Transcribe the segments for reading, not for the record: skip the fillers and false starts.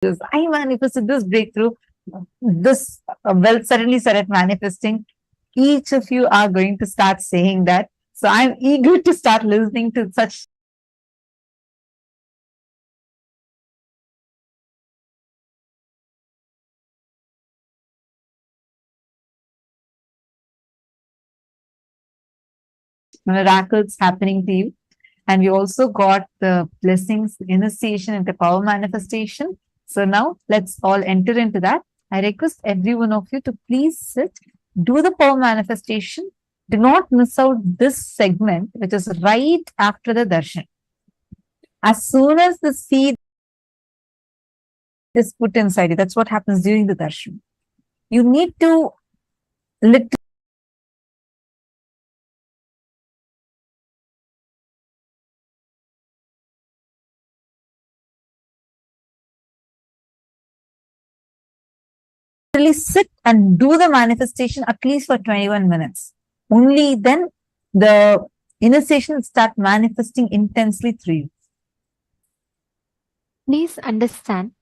this. I manifested this breakthrough. This wealth suddenly started manifesting. Each of you are going to start saying that. So I'm eager to start listening to such miracles happening to you. And we also got the blessings, initiation into power manifestation. So now let's all enter into that. I request every one of you to please sit, do the power manifestation. Do not miss out this segment, which is right after the darshan. As soon as the seed is put inside you, that's what happens during the darshan. You need to literally sit and do the manifestation at least for 21 minutes. Only then the initiation will start manifesting intensely through you. Please understand,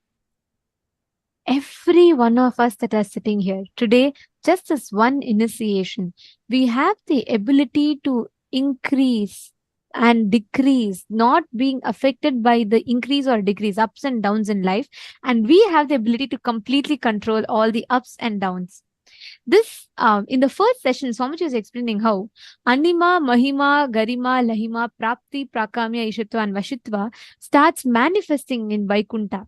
every one of us that are sitting here today, just as one initiation, we have the ability to increase and decrease, not being affected by the increase or decrease, ups and downs in life. And we have the ability to completely control all the ups and downs. This, in the first session, Swamiji was explaining how Anima, Mahima, Garima, Lahima, Prapti, Prakamya, Ishitva, and Vashitva starts manifesting in Vaikuntha.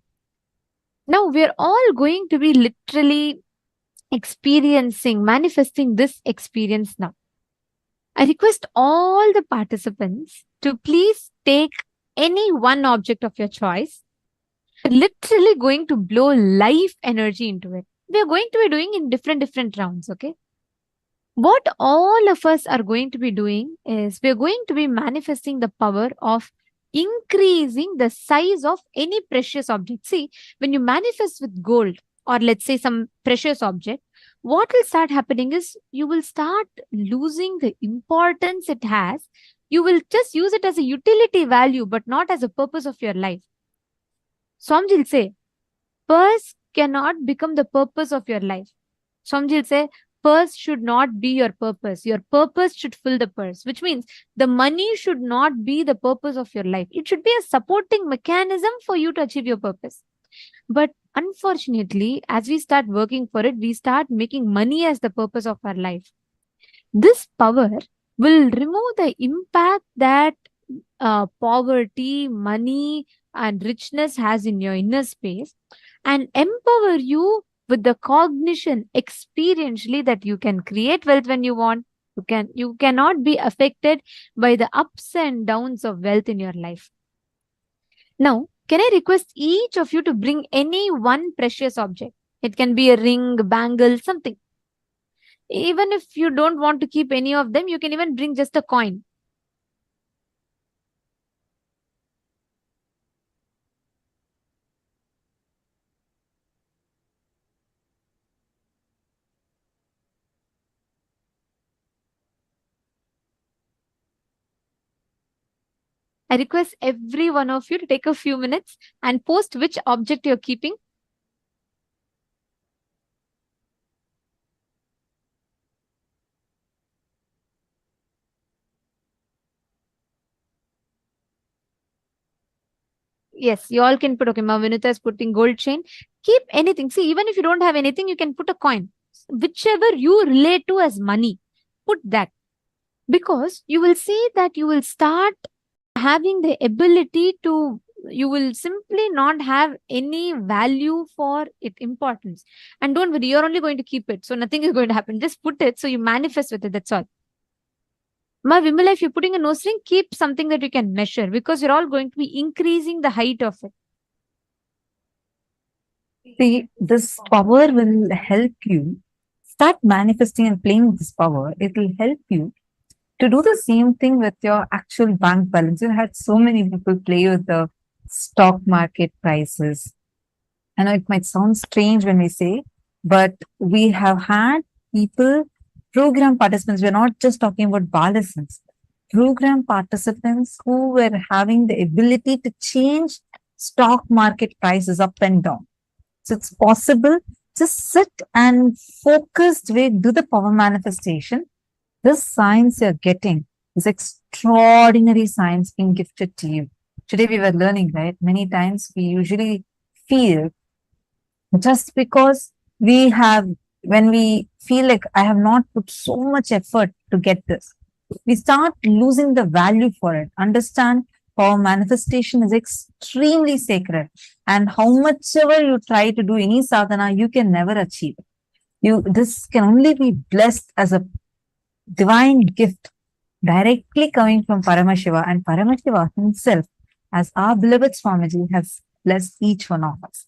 Now we're all going to be literally experiencing, manifesting this experience now. I request all the participants to please take any one object of your choice. Literally going to blow life energy into it. We're going to be doing in different rounds, okay? What all of us are going to be doing is we're going to be manifesting the power of increasing the size of any precious object. See, when you manifest with gold or let's say some precious object, what will start happening is you will start losing the importance it has. You will just use it as a utility value, but not as a purpose of your life. Swamiji will say, purse cannot become the purpose of your life. Swamiji will say, purse should not be your purpose. Your purpose should fill the purse, which means the money should not be the purpose of your life. It should be a supporting mechanism for you to achieve your purpose. But unfortunately, as we start working for it, we start making money as the purpose of our life. This power will remove the impact that poverty, money, and richness has in your inner space and empower you with the cognition experientially that you can create wealth when you want. You cannot be affected by the ups and downs of wealth in your life. Now, can I request each of you to bring any one precious object? It can be a ring, bangle, something. Even if you don't want to keep any of them, you can even bring just a coin. I request every one of you to take a few minutes and post which object you're keeping. Yes, you all can put, okay, Vinita is putting gold chain. Keep anything. See, even if you don't have anything, you can put a coin. Whichever you relate to as money, put that. Because you will see that you will start having the ability to, you will simply not have any value for it, importance. And don't worry, you're only going to keep it. So nothing is going to happen. Just put it so you manifest with it. That's all. Ma Vimala, if you're putting a nose ring, keep something that you can measure because you're all going to be increasing the height of it. See, this power will help you start manifesting and playing with this power. It will help you to do the same thing with your actual bank balance. You had so many people play with the stock market prices. I know it might sound strange when we say, but we have had people, program participants, we're not just talking about balance, program participants who were having the ability to change stock market prices up and down. So it's possible. Just sit and focused way, do the power manifestation. This science you're getting is extraordinary science being gifted to you. Today we were learning, right? Many times we usually feel just because we have, when we feel like I have not put so much effort to get this, we start losing the value for it. Understand, power manifestation is extremely sacred, and how much ever you try to do any sadhana, you can never achieve it. This can only be blessed as a divine gift directly coming from Paramashiva, and Paramashiva himself, as our beloved Swamiji, has blessed each one of us.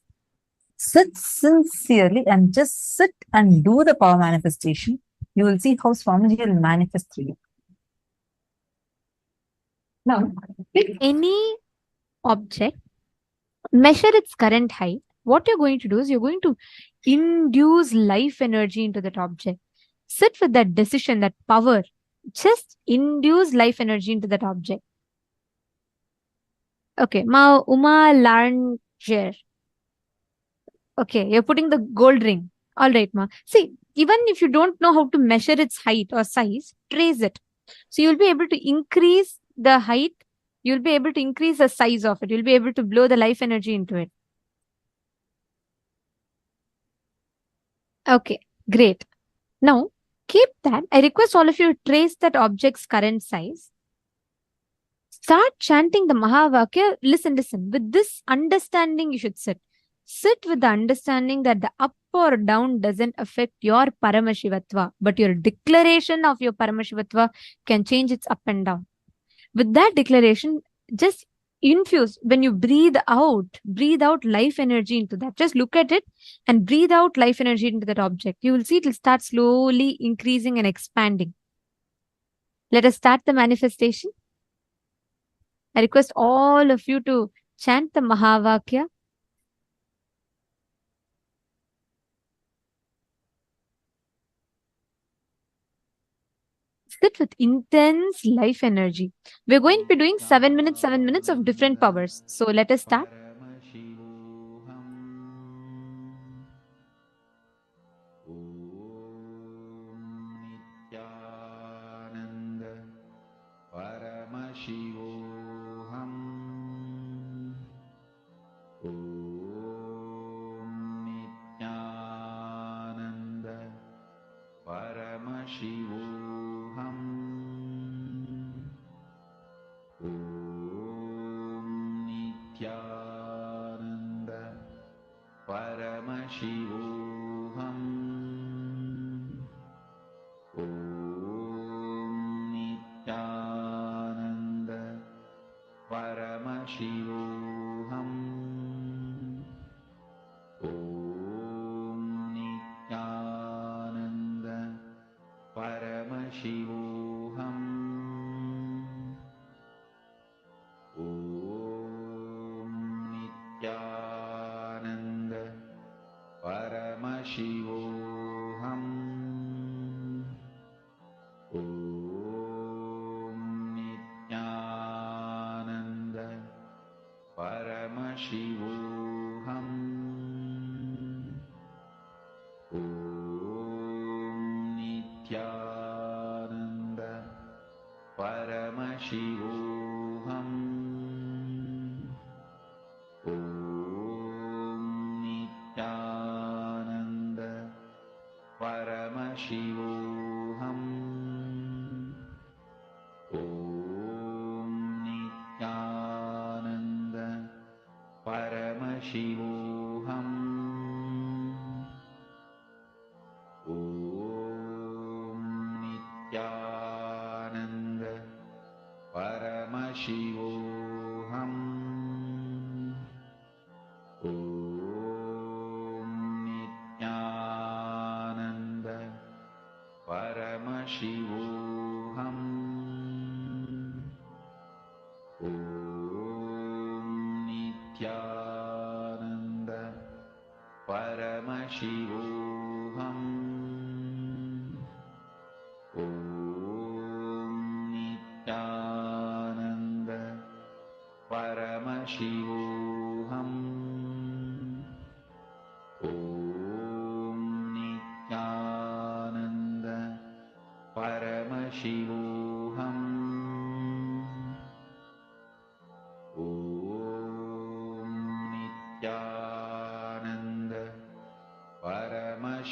Sit sincerely and just sit and do the power manifestation. You will see how Swamiji will manifest through you. Now, Any object, measure its current height. What you're going to do is you're going to induce life energy into that object. Sit with that decision, that power. Just induce life energy into that object. Okay, Ma Uma Larnger. Okay, you're putting the gold ring. All right, Ma. See, even if you don't know how to measure its height or size, trace it. So you'll be able to increase the height. You'll be able to increase the size of it. You'll be able to blow the life energy into it. Okay, great. Now, keep that. I request all of you to trace that object's current size. Start chanting the Mahavakya. Listen. With this understanding, you should sit. Sit with the understanding that the up or down doesn't affect your Paramashivatva, but your declaration of your Paramashivatva can change its up and down. With that declaration, just infuse, when you breathe out life energy into that. Just look at it and breathe out life energy into that object. You will see it will start slowly increasing and expanding. Let us start the manifestation. I request all of you to chant the Mahavakya. Sit with intense life energy. We're going to be doing 7 minutes of different powers. So let us start. Paramashivoham. Om Nithyananda. Paramashivoham. Om Nithyananda. Paramashivoham. Om Nithyananda. Paramashivoham. Om Nithyananda. Paramashivoham. Om Nithyananda. Paramashivoham. Om Nithyananda. Paramashivoham. Om Nithyananda. Paramashivoham. Om Nithyananda. Paramashivoham. Om Nithyananda. Paramashivoham. Om Nithyananda. Paramashivoham. Om Nithyananda. Paramashivoham. Om Nithyananda. Paramashivoham. Om Nithyananda. Paramashivoham.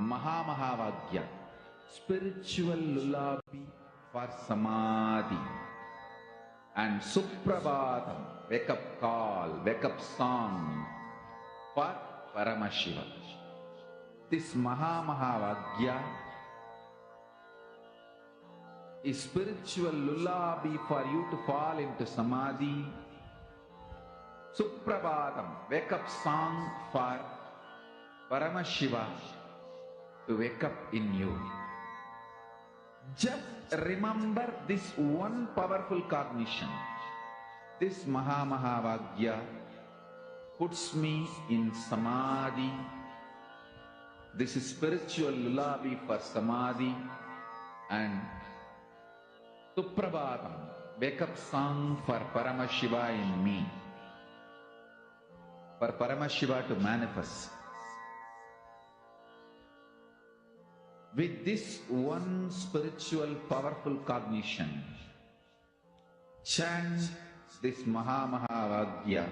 Mahamahavagya, spiritual lullaby for samadhi. And Suprabhatam, wake up call, wake up song for Paramashiva. This Mahamahavagya is spiritual lullaby for you to fall into samadhi. Suprabhatam, wake up song for Paramashiva to wake up in you. Just remember this one powerful cognition. This Mahamahavagya puts me in samadhi. This is spiritual lullaby for samadhi. And Suprabhatam, wake up song for Paramashiva in me. For Paramashiva to manifest. With this one spiritual powerful cognition, chant this Mahamahavagya.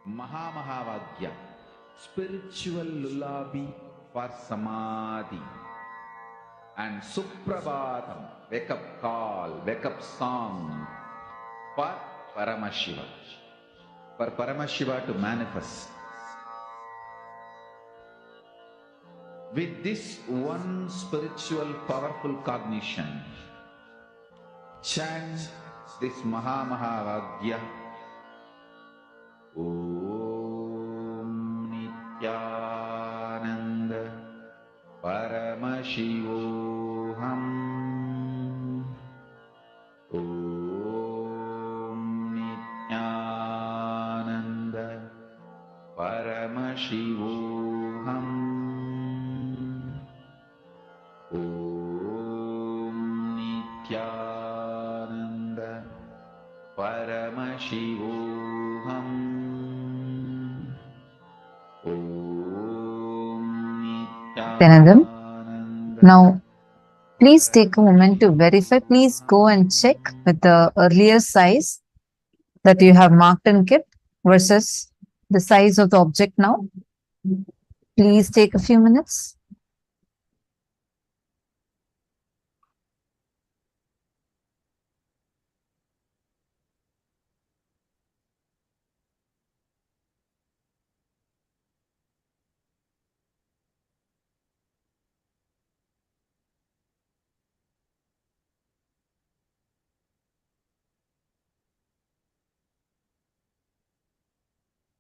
Mahamahavagya, spiritual lullaby for samadhi. And Suprabhatam, wake up call, wake up song for Paramashiva. For Paramashiva to manifest. With this one spiritual powerful cognition, chant this Mahamahavagya. Om Nithyananda Paramashivoham. Om Nithyananda Paramashivoham. Om Nithyananda Paramashivoham. Nithyanandam. Now, please take a moment to verify. Please go and check with the earlier size that you have marked and kept versus the size of the object now. Please take a few minutes.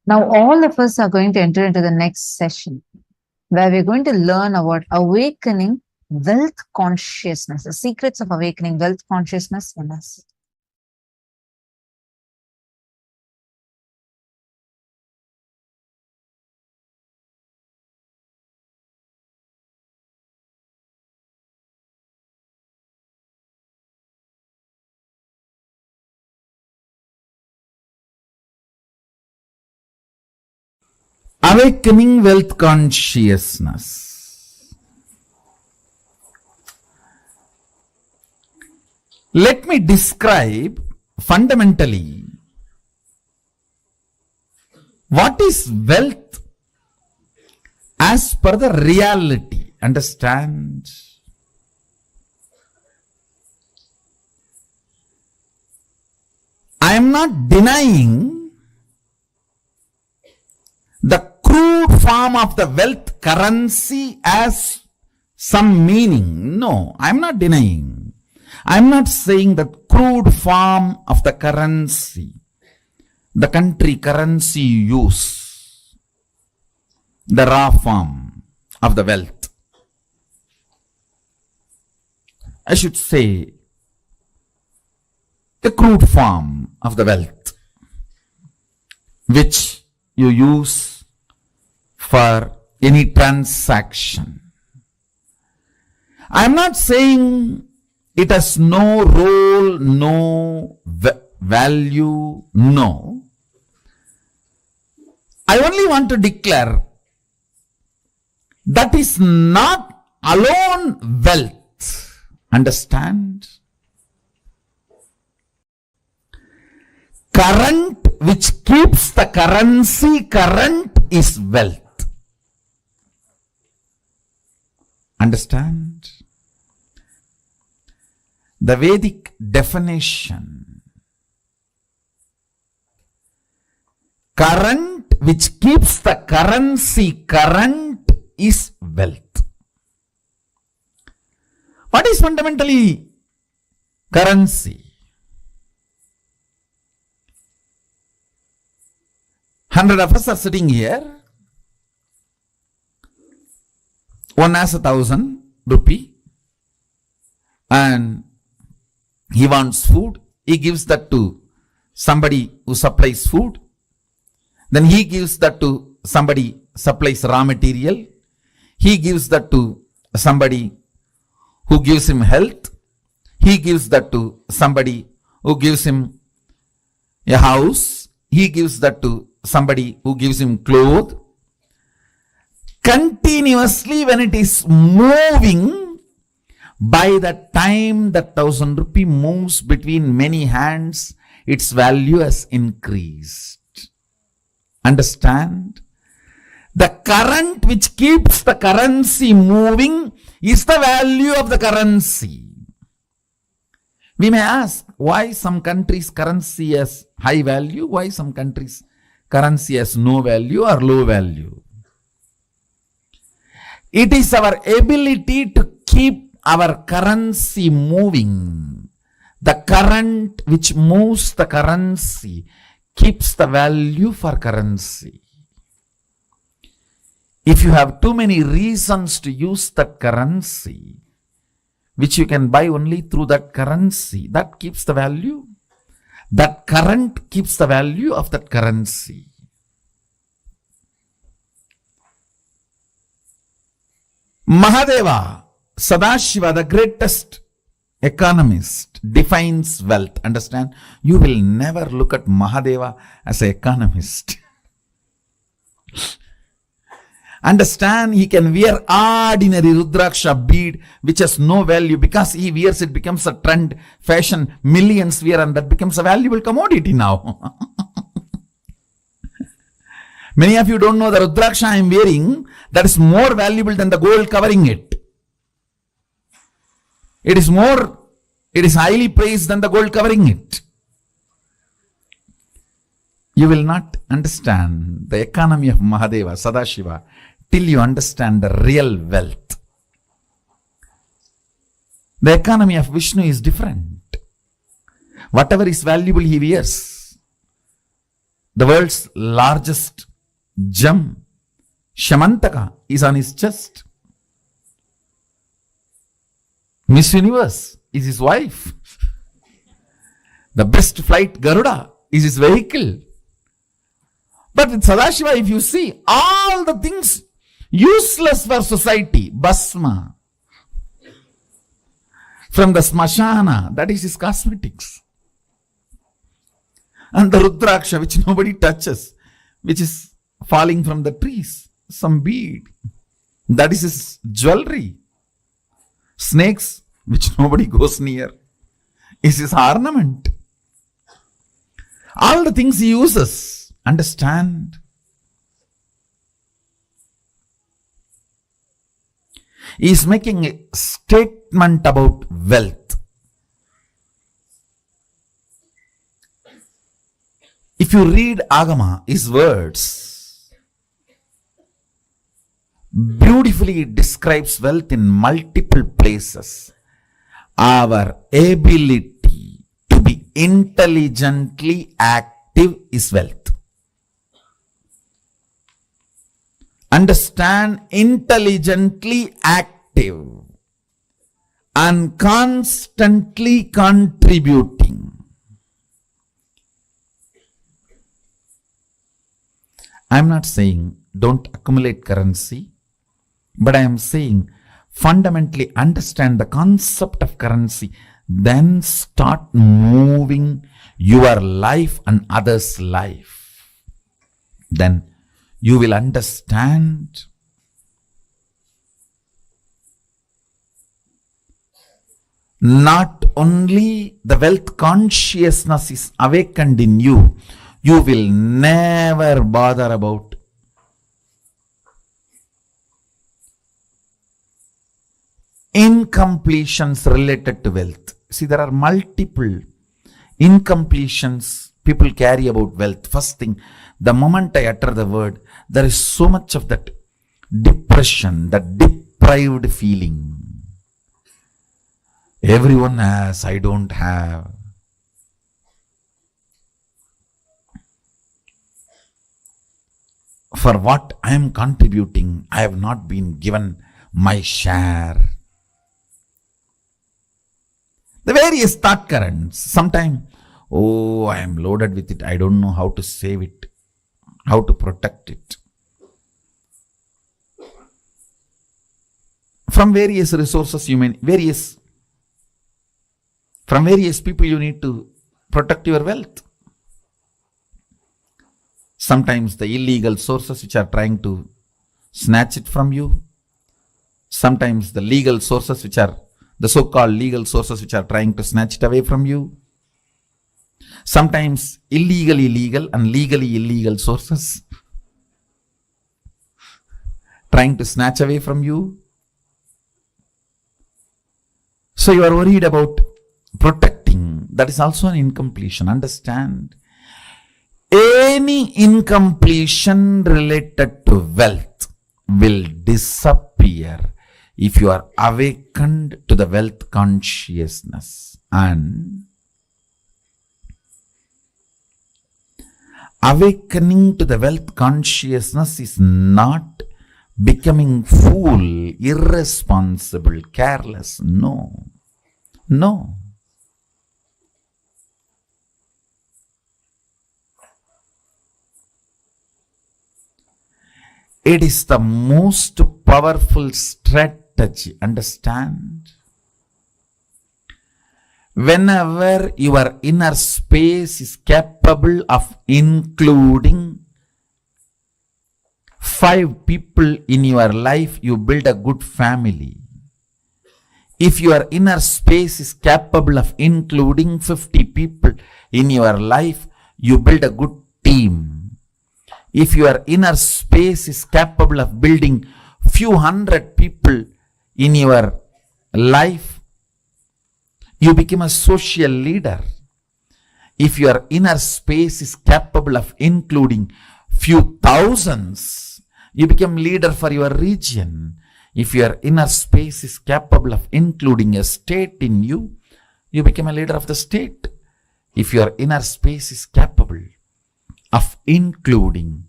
Now, all of us are going to enter into the next session where we're going to learn about awakening wealth consciousness, the secrets of awakening wealth consciousness in us. Awakening wealth consciousness. Let me describe fundamentally what is wealth as per the reality. Understand? I am not denying the crude form of the wealth currency as some meaning. No, I am not denying. I am not saying that crude form of the currency, the country currency you use, the raw form of the wealth. I should say the crude form of the wealth which you use for any transaction. I am not saying it has no role, no value, no. I only want to declare that is not alone wealth. Understand? Current which keeps the currency current is wealth. Understand? The Vedic definition. Current which keeps the currency current is wealth. What is fundamentally currency? 100 of us are sitting here. One has 1,000 rupee and he wants food. He gives that to somebody who supplies food. Then he gives that to somebody supplies raw material. He gives that to somebody who gives him health. He gives that to somebody who gives him a house. He gives that to somebody who gives him clothes. Continuously when it is moving, by the time the 1,000 rupee moves between many hands, its value has increased. Understand? The current which keeps the currency moving is the value of the currency. We may ask, why some countries' currency has high value, why some countries' currency has no value or low value. It is our ability to keep our currency moving. The current which moves the currency keeps the value for currency. If you have too many reasons to use that currency, which you can buy only through that currency, that keeps the value. That current keeps the value of that currency. Mahadeva, Sadashiva, the greatest economist, defines wealth. Understand? You will never look at Mahadeva as an economist. Understand? He can wear ordinary Rudraksha bead which has no value. Because he wears it, becomes a trend, fashion, millions wear, and that becomes a valuable commodity now. Many of you don't know the Rudraksha I am wearing, that is more valuable than the gold covering it. It is highly praised than the gold covering it. You will not understand the economy of Mahadeva, Sadashiva, till you understand the real wealth. The economy of Vishnu is different. Whatever is valuable he wears. The world's largest gem, Shamantaka, is on his chest. Miss Universe is his wife. The best flight, Garuda, is his vehicle. But with Sadashiva, if you see, all the things useless for society, Basma, from the Smashana, that is his cosmetics. And the Rudraksha, which nobody touches, which is falling from the trees, some bead, that is his jewelry. Snakes, which nobody goes near, is his ornament. All the things he uses. Understand? He is making a statement about wealth. If you read Agama, his words, beautifully it describes wealth in multiple places. Our ability to be intelligently active is wealth. Understand, intelligently active and constantly contributing. I am not saying don't accumulate currency, but I am saying fundamentally understand the concept of currency, then start moving your life and others' life. Then you will understand not only the wealth consciousness is awakened in you, you will never bother about incompletions related to wealth. See, there are multiple incompletions people carry about wealth. First thing, the moment I utter the word, there is so much of that depression, that deprived feeling. Everyone has, I don't have. For what I am contributing, I have not been given my share. The various thought currents. Sometimes, oh, I am loaded with it. I don't know how to save it, how to protect it. From various resources, from various people you need to protect your wealth. Sometimes the illegal sources which are trying to snatch it from you. Sometimes the legal sources which are the so-called legal sources which are trying to snatch it away from you. Sometimes illegally legal and legally illegal sources trying to snatch away from you. So you are worried about protecting. That is also an incompletion. Understand? Any incompletion related to wealth will disappear if you are awakened to the wealth consciousness. And awakening to the wealth consciousness is not becoming fool, irresponsible, careless. No. No. It is the most powerful strategy. Understand? Whenever your inner space is capable of including 5 people in your life, you build a good family. If your inner space is capable of including 50 people in your life, you build a good team. If your inner space is capable of building few hundred people in your life, you become a social leader. If your inner space is capable of including few thousands, you become leader for your region. If your inner space is capable of including a state in you, you become a leader of the state. If your inner space is capable of including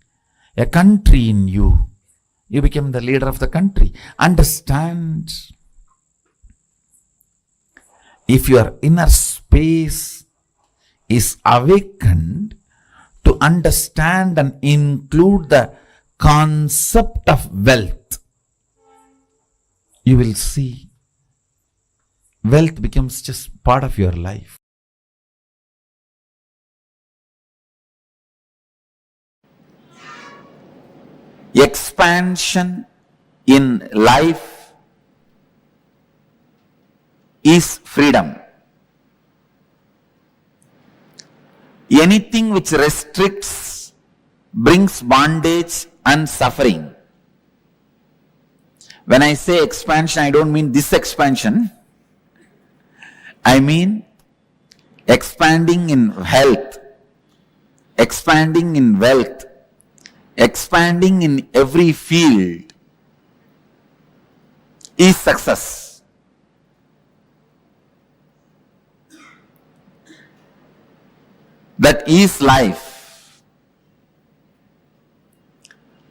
a country in you, you become the leader of the country. Understand? If your inner space is awakened to understand and include the concept of wealth, you will see wealth becomes just part of your life. Expansion in life is freedom. Anything which restricts brings bondage and suffering. When I say expansion, I don't mean this expansion. I mean expanding in health, expanding in wealth, expanding in every field is success. That is life.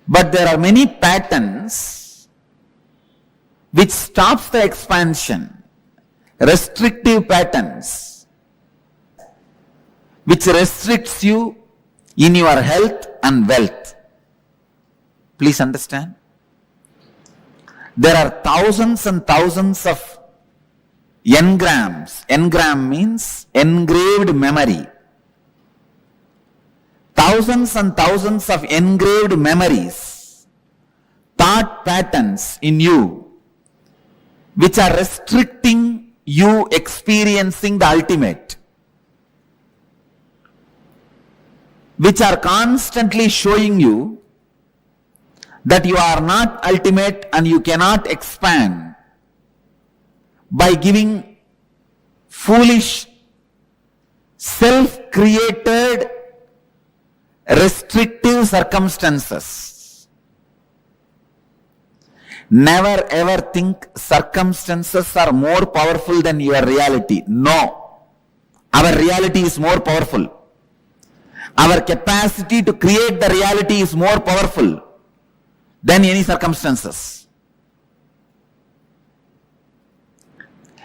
But there are many patterns which stops the expansion, restrictive patterns, which restricts you in your health and wealth. Please understand. There are thousands and thousands of engrams. Engram means engraved memory. Thousands and thousands of engraved memories, thought patterns in you, which are restricting you experiencing the ultimate, which are constantly showing you that you are not ultimate and you cannot expand by giving foolish, self-created, restrictive circumstances. Never ever think circumstances are more powerful than your reality. No. Our reality is more powerful. Our capacity to create the reality is more powerful than any circumstances.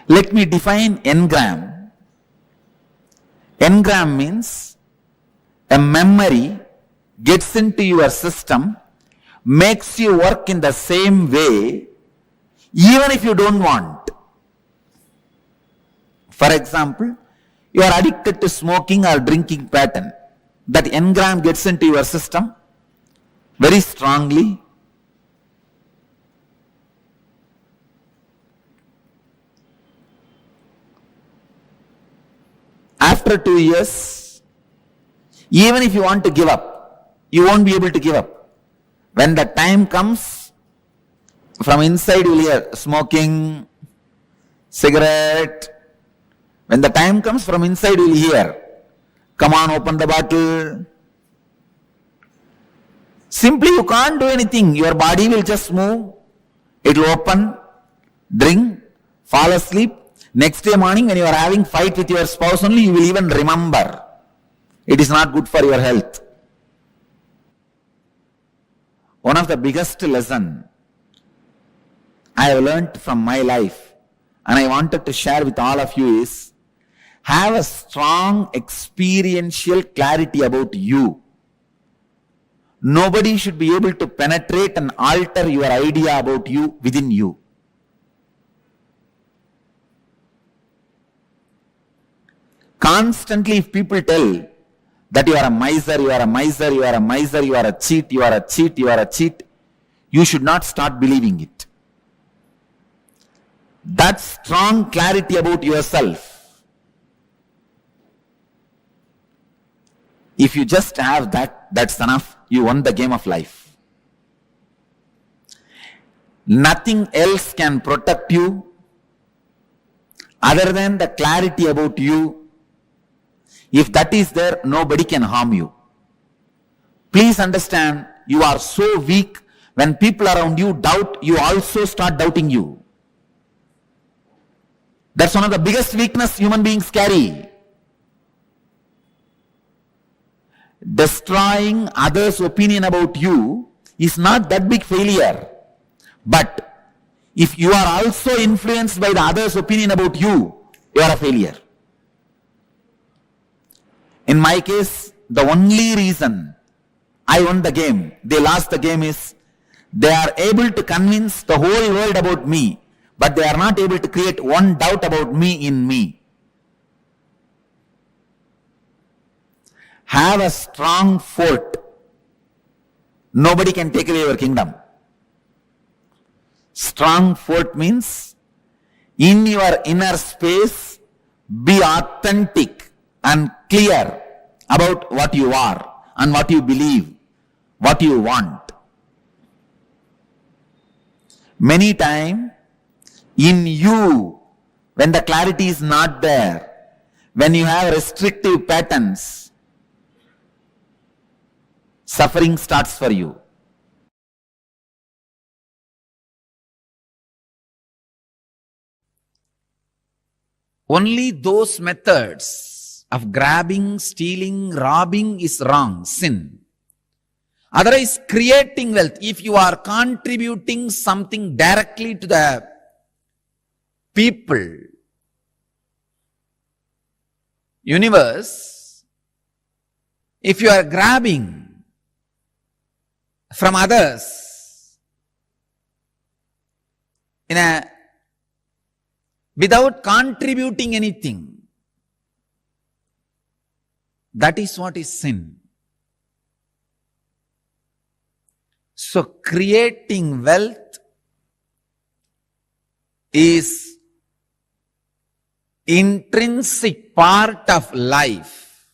Let me define engram. Engram means a memory gets into your system, makes you work in the same way, even if you don't want. For example, you are addicted to smoking or drinking pattern. That engram gets into your system very strongly. After 2 years, even if you want to give up, you won't be able to give up. When the time comes, from inside you will hear smoking, cigarette. When the time comes, from inside you will hear, come on, open the bottle. Simply you can't do anything. Your body will just move. It will open, drink, fall asleep. Next day morning when you are having fight with your spouse only, you will even remember. It is not good for your health. One of the biggest lesson I have learned from my life and I wanted to share with all of you is, have a strong experiential clarity about you. Nobody should be able to penetrate and alter your idea about you within you. Constantly, if people tell that you are a miser, you are a miser, you are a miser, you are a cheat, you are a cheat, you are a cheat, you should not start believing it. That strong clarity about yourself, if you just have that, that's enough. You won the game of life. Nothing else can protect you other than the clarity about you. If that is there, nobody can harm you. Please understand, you are so weak. When people around you doubt, you also start doubting you. That's one of the biggest weakness human beings carry. Destroying others' opinion about you is not that big failure. But if you are also influenced by the others' opinion about you, you are a failure. In my case, the only reason I won the game, they lost the game, is they are able to convince the whole world about me, but they are not able to create one doubt about me in me. Have a strong fort. Nobody can take away your kingdom. Strong fort means in your inner space, be authentic and clear about what you are and what you believe, what you want. Many times, in you, when the clarity is not there, when you have restrictive patterns, suffering starts for you. Only those methods of grabbing, stealing, robbing is wrong, sin. Otherwise, creating wealth, if you are contributing something directly to the people, universe, if you are grabbing from others, without contributing anything. That is what is sin. So creating wealth is intrinsic part of life.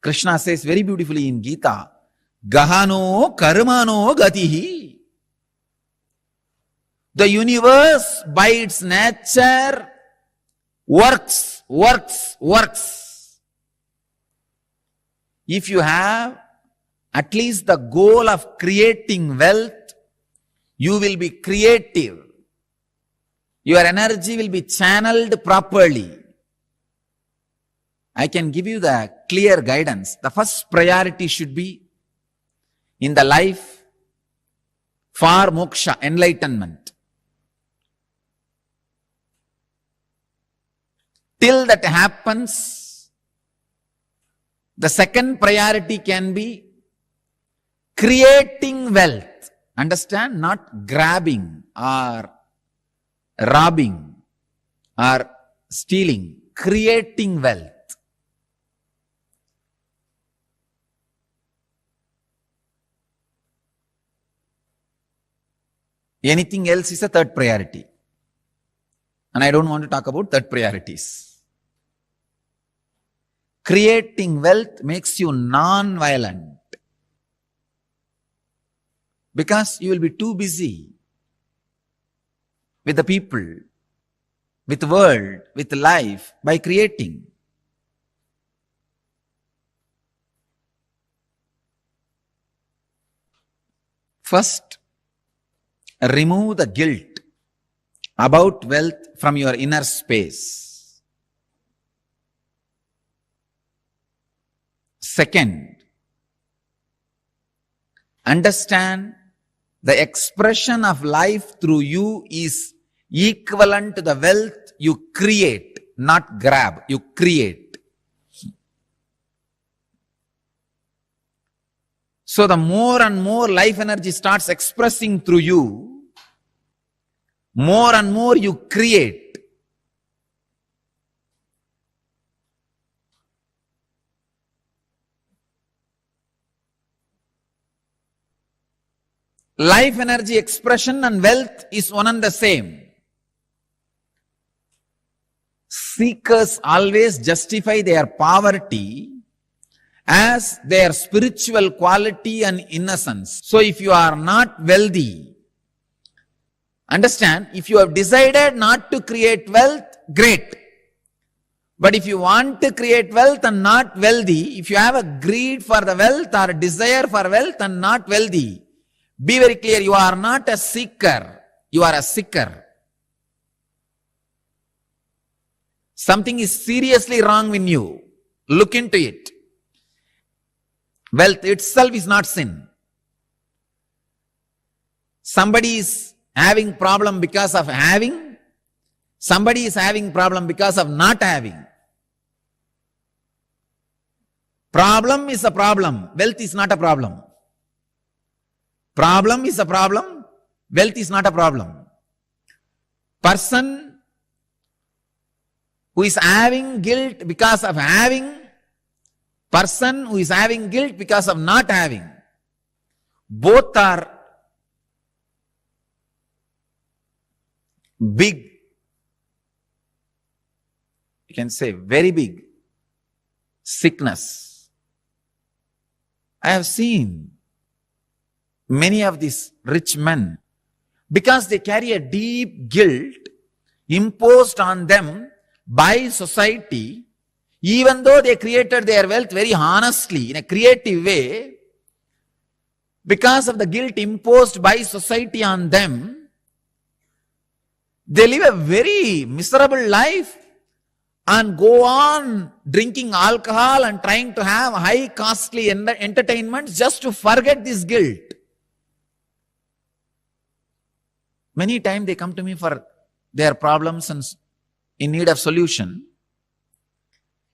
Krishna says very beautifully in Gita, Gahano karmano gatihi. The universe by its nature works. If you have at least the goal of creating wealth, you will be creative. Your energy will be channeled properly. I can give you the clear guidance. The first priority should be in the life for moksha, enlightenment. Till that happens, the second priority can be creating wealth. Understand? Not grabbing or robbing or stealing. Creating wealth. Anything else is a third priority. And I don't want to talk about third priorities. Creating wealth makes you non-violent. Because you will be too busy with the people, with the world, with life, by creating. First, remove the guilt about wealth from your inner space. Second, understand the expression of life through you is equivalent to the wealth you create, not grab, you create. So the more and more life energy starts expressing through you, more and more you create. Life energy expression and wealth is one and the same. Seekers always justify their poverty as their spiritual quality and innocence. So if you are not wealthy, understand, if you have decided not to create wealth, great. But if you want to create wealth and not wealthy, if you have a greed for the wealth or a desire for wealth and not wealthy, be very clear, you are not a seeker, you are a seeker. Something is seriously wrong in you. Look into it. Wealth itself is not sin. Somebody is having problem because of having. Somebody is having problem because of not having. Problem is a problem. Wealth is not a problem. Problem is a problem. Wealth is not a problem. Person who is having guilt because of having, person who is having guilt because of not having, both are big, you can say very big sickness. I have seen many of these rich men, because they carry a deep guilt imposed on them by society, even though they created their wealth very honestly, in a creative way, because of the guilt imposed by society on them, they live a very miserable life and go on drinking alcohol and trying to have high costly entertainments just to forget this guilt. Many times they come to me for their problems and in need of solution.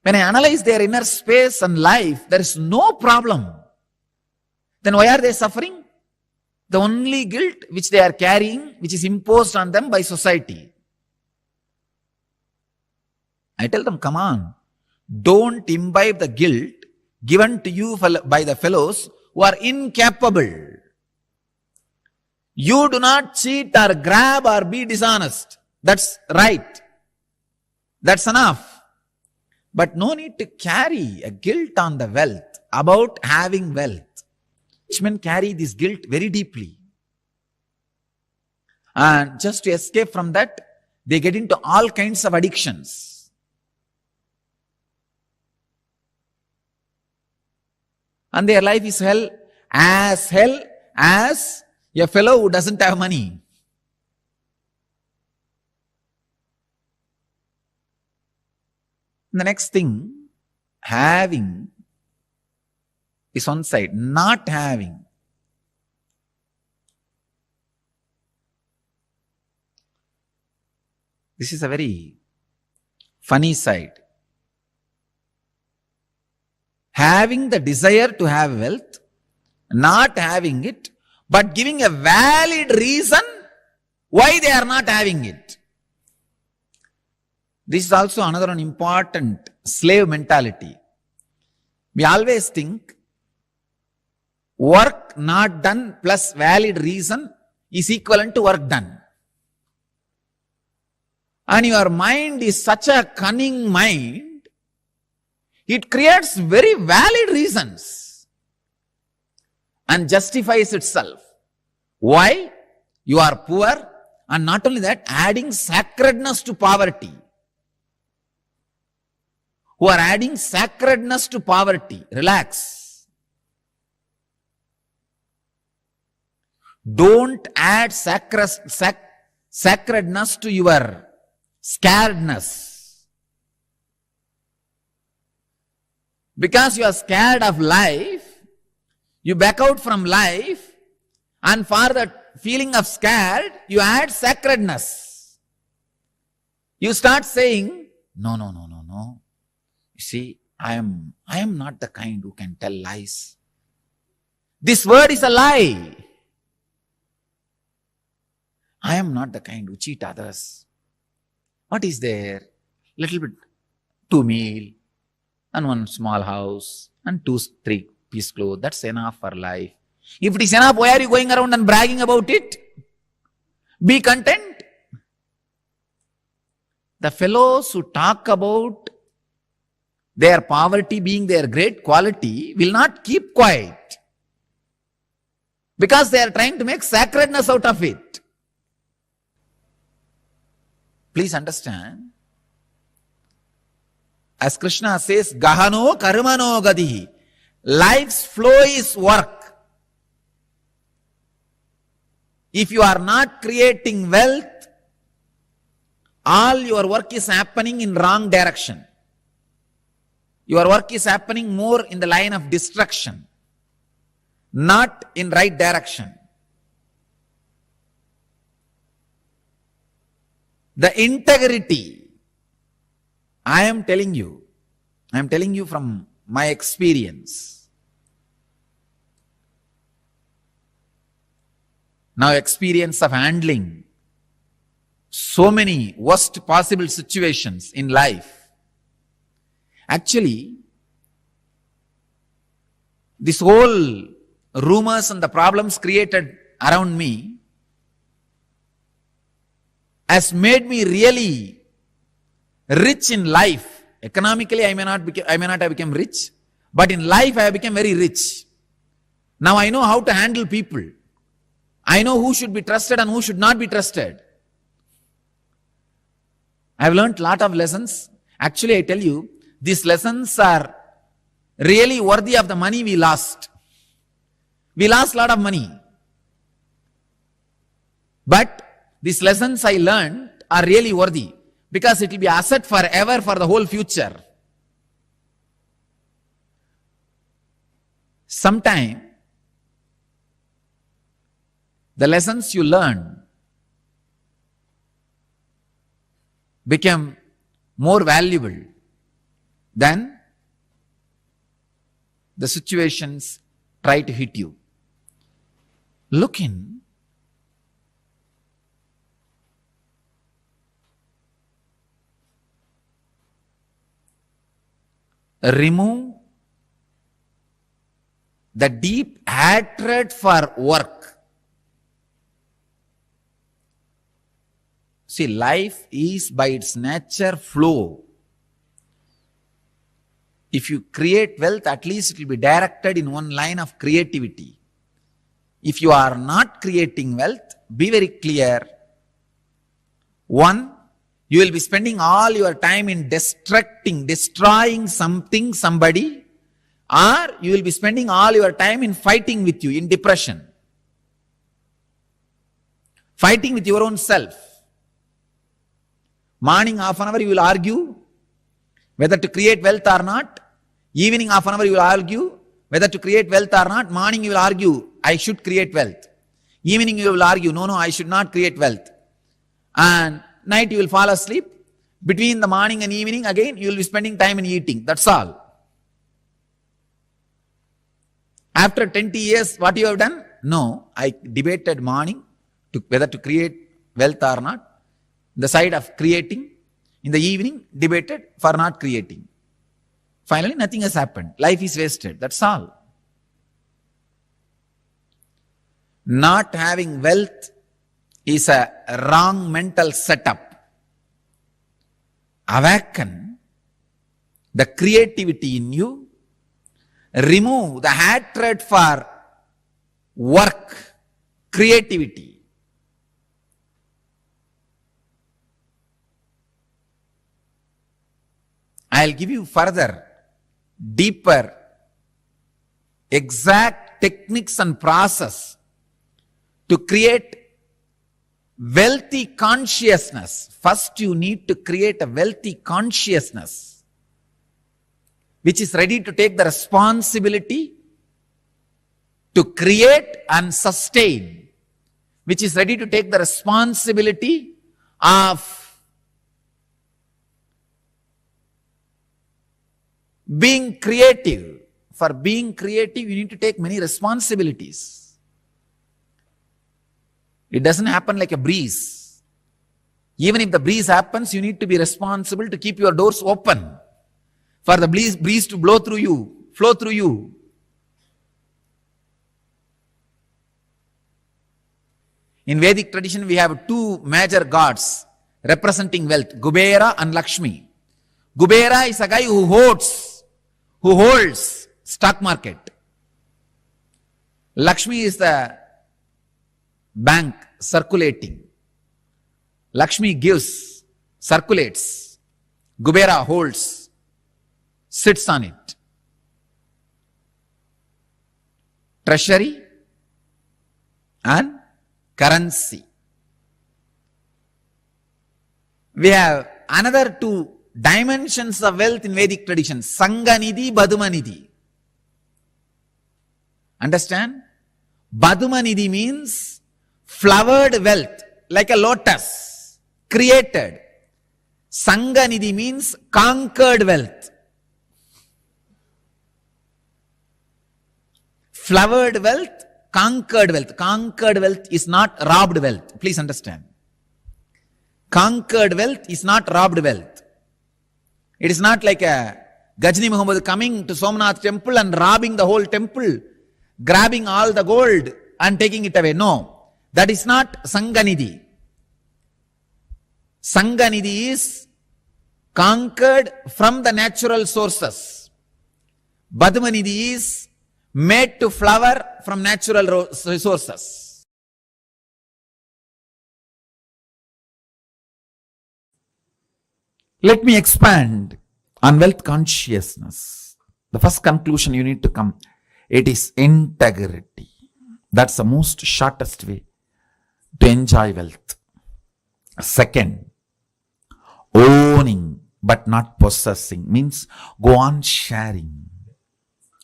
When I analyze their inner space and life, there is no problem. then why are they suffering? The only guilt which they are carrying, which is imposed on them by society. I tell them, come on, don't imbibe the guilt given to you by the fellows who are incapable. You do not cheat or grab or be dishonest. That's right. That's enough. But no need to carry a guilt on the wealth, about having wealth. Rich men carry this guilt very deeply. And just to escape from that, they get into all kinds of addictions. And their life is hell as a fellow who doesn't have money. The next thing, having is one side, not having. This is a very funny side. Having the desire to have wealth, not having it, but giving a valid reason why they are not having it. This is also another important slave mentality. We always think work not done plus valid reason is equivalent to work done. And your mind is such a cunning mind, it creates very valid reasons and justifies itself. Why? You are poor, and not only that, adding sacredness to poverty. Who are adding sacredness to poverty. Relax. Don't add sacredness to your scaredness. Because you are scared of life, you back out from life, and for the feeling of scared, you add sacredness. You start saying, no. You see, I am not the kind who can tell lies. This word is a lie. I am not the kind who cheat others. What is there? Little bit, 2 meal, and 1 small house, and 2, 3 piece clothes. That's enough for life. If it is enough, why are you going around and bragging about it? Be content. The fellows who talk about their poverty being their great quality will not keep quiet, because they are trying to make sacredness out of it. Please understand, as Krishna says, Gahano karmano gadihi. Life's flow is work. If you are not creating wealth, all your work is happening in wrong direction. Your work is happening more in the line of destruction, not in right direction. The integrity, I am telling you from my experience. Now, experience of handling so many worst possible situations in life. Actually, this whole rumors and the problems created around me has made me really rich in life. Economically, I may not have become rich, but in life I have become very rich. Now I know how to handle people. I know who should be trusted and who should not be trusted. I have learned a lot of lessons. Actually, I tell you, these lessons are really worthy of the money we lost. We lost a lot of money. But these lessons I learned are really worthy, because it will be asset forever for the whole future. Sometime, the lessons you learn become more valuable than the situations try to hit you. look in. Remove the deep hatred for work. See, life is by its nature flow. If you create wealth, at least it will be directed in one line of creativity. If you are not creating wealth, be very clear. One, you will be spending all your time in destroying something, somebody, or you will be spending all your time in fighting with you, in depression. Fighting with your own self. Morning half an hour you will argue whether to create wealth or not. Evening half an hour you will argue whether to create wealth or not. Morning you will argue, I should create wealth. Evening you will argue, no, I should not create wealth. And night you will fall asleep. Between the morning and evening, again, you will be spending time in eating. That's all. After 20 years, what you have done? No, I debated morning whether to create wealth or not. The side of creating. In the evening, debated for not creating. Finally, nothing has happened. Life is wasted. That's all. Not having wealth is a wrong mental setup. Awaken the creativity in you. Remove the hatred for work, creativity. I'll give you further, deeper, exact techniques and process to create wealthy consciousness. First, you need to create a wealthy consciousness which is ready to take the responsibility to create and sustain, which is ready to take the responsibility of being creative. For being creative, you need to take many responsibilities. It doesn't happen like a breeze. Even if the breeze happens, you need to be responsible to keep your doors open for the breeze to blow through you, flow through you. In Vedic tradition, we have two major gods representing wealth, Kubera and Lakshmi. Kubera is a guy who holds stock market. Lakshmi is the bank circulating. Lakshmi gives, circulates. Kubera holds, sits on it. Treasury and currency. We have another two dimensions of wealth in Vedic tradition, Sanganidhi, Badumanidhi. Understand? Badumanidhi means flowered wealth, like a lotus, created. Sanganidhi means conquered wealth. Flowered wealth, conquered wealth. Conquered wealth is not robbed wealth. Please understand. Conquered wealth is not robbed wealth. It is not like a Gajni Muhammad coming to Somnath temple and robbing the whole temple, grabbing all the gold and taking it away. No, that is not Sanganidhi. Sanganidhi is conquered from the natural sources. Badumanidhi is made to flower from natural resources. Let me expand on wealth consciousness. The first conclusion you need to come, it is integrity. That's the most shortest way to enjoy wealth. Second, owning but not possessing means go on sharing.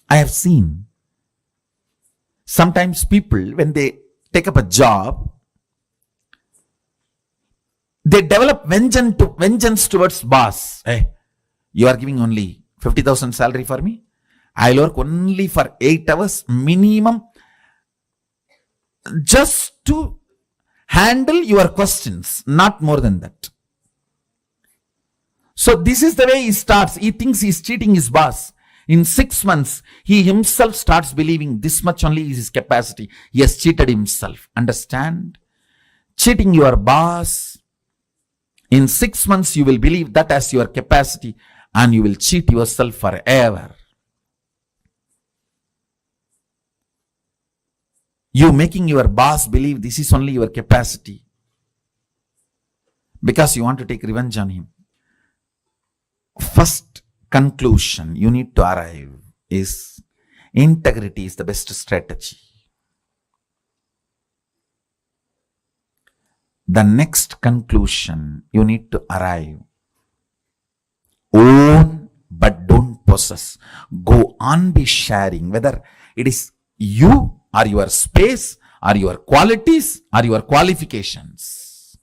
I have seen sometimes people, when they take up a job, they develop vengeance towards boss. Hey, you are giving only 50,000 salary for me. I'll work only for 8 hours minimum. just to handle your questions, not more than that. So this is the way he starts. He thinks he's cheating his boss. In 6 months, he himself starts believing this much only is his capacity. He has cheated himself. Understand? Cheating your boss. In 6 months, you will believe that as your capacity and you will cheat yourself forever. You making your boss believe this is only your capacity because you want to take revenge on him. First conclusion you need to arrive is integrity is the best strategy. The next conclusion you need to arrive: own but don't possess. Go on be sharing, whether it is you or your space or your qualities or your qualifications.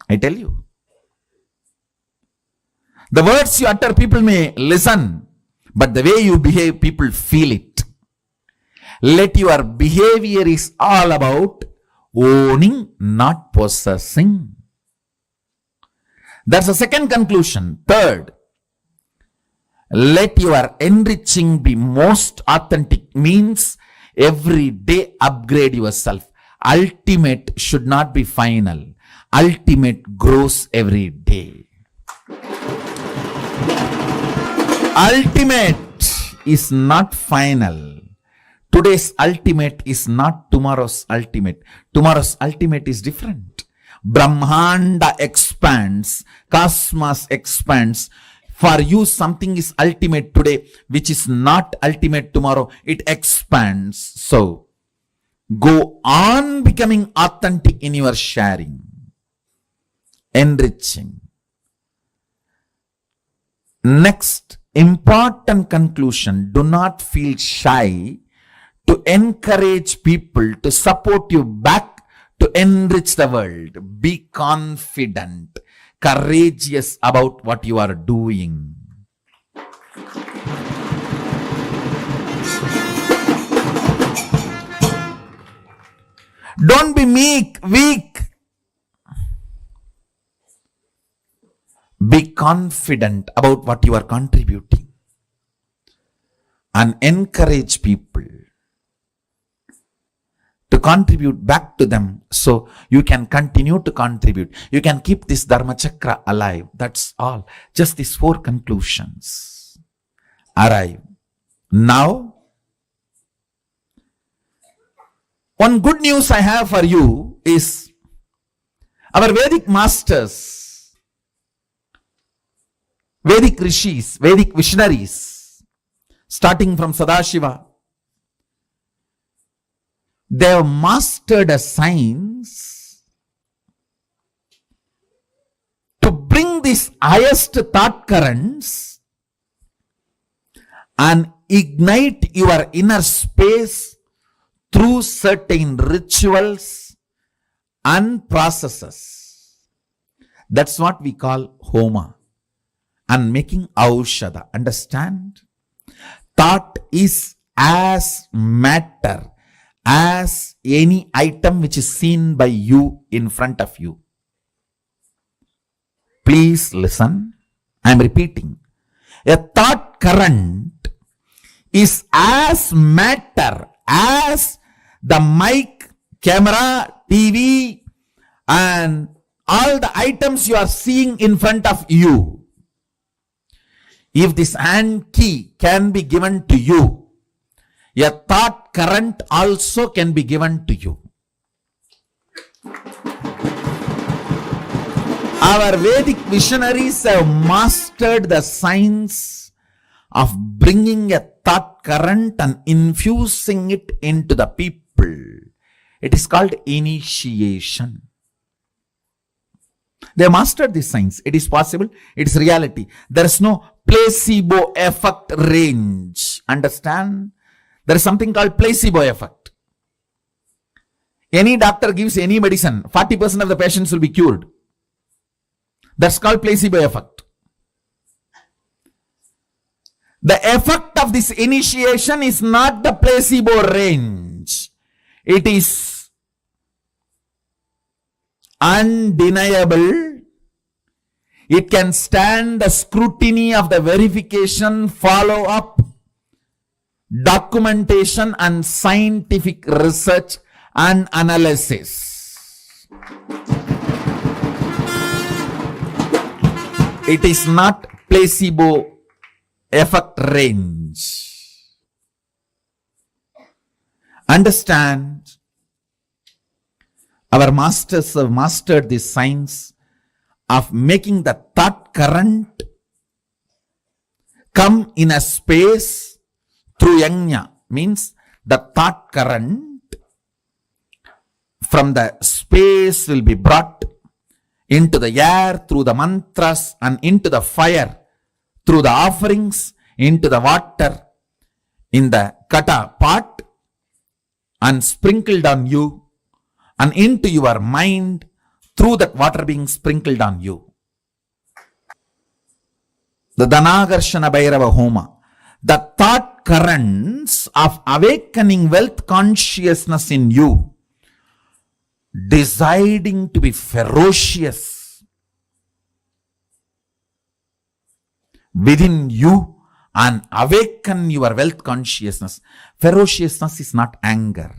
I tell you, the words you utter, people may listen, but the way you behave, people feel it. Let your behavior is all about owning, not possessing. That's the second conclusion. Third, let your enriching be most authentic, means every day upgrade yourself. Ultimate should not be final. Ultimate grows every day. Ultimate is not final. Today's ultimate is not tomorrow's ultimate. Tomorrow's ultimate is different. Brahmanda expands, cosmos expands. For you, something is ultimate today, which is not ultimate tomorrow. It expands. So, go on becoming authentic in your sharing, enriching. Next, important conclusion: do not feel shy to encourage people to support you back to enrich the world. Be confident, courageous about what you are doing. Don't be weak. Be confident about what you are contributing and encourage people to contribute back to them so you can continue to contribute. You can keep this Dharma Chakra alive. That's all. Just these 4 conclusions arrive. Now, one good news I have for you is our Vedic masters, Vedic rishis, Vedic visionaries, starting from Sadashiva, they have mastered a science to bring these highest thought currents and ignite your inner space through certain rituals and processes. That's what we call Homa and making Aushadha. Understand? Thought is as matter as any item which is seen by you in front of you. Please listen. I am repeating. A thought current is as matter as the mic, camera, TV, and all the items you are seeing in front of you. If this hand key can be given to you, a thought current also can be given to you. Our Vedic visionaries have mastered the science of bringing a thought current and infusing it into the people. It is called initiation. They mastered this science. It is possible. It is reality. There is no placebo effect range. Understand? There is something called placebo effect. Any doctor gives any medicine, 40% of the patients will be cured. That's called placebo effect. The effect of this initiation is not the placebo range. It is undeniable. It can stand the scrutiny of the verification, follow-up, documentation and scientific research and analysis. It is not placebo effect range. Understand, our masters have mastered the science of making the thought current come in a space through yajna, means the thought current from the space will be brought into the air through the mantras and into the fire through the offerings, into the water in the kata pot and sprinkled on you and into your mind through that water being sprinkled on you. The Dhanagarshana Bhairava Homa, the thought currents of awakening wealth consciousness in you, deciding to be ferocious within you and awaken your wealth consciousness. Ferociousness is not anger.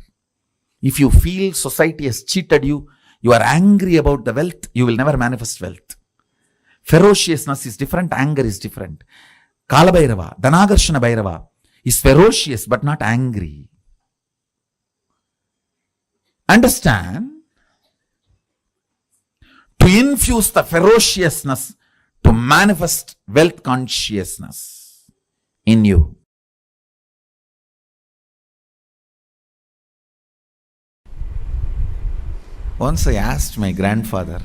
If you feel society has cheated you, you are angry about the wealth, you will never manifest wealth. Ferociousness is different, anger is different. Kala Bhairava, Dhanagarshana Bhairava is ferocious but not angry. Understand? To infuse the ferociousness to manifest wealth consciousness in you. Once I asked my grandfather,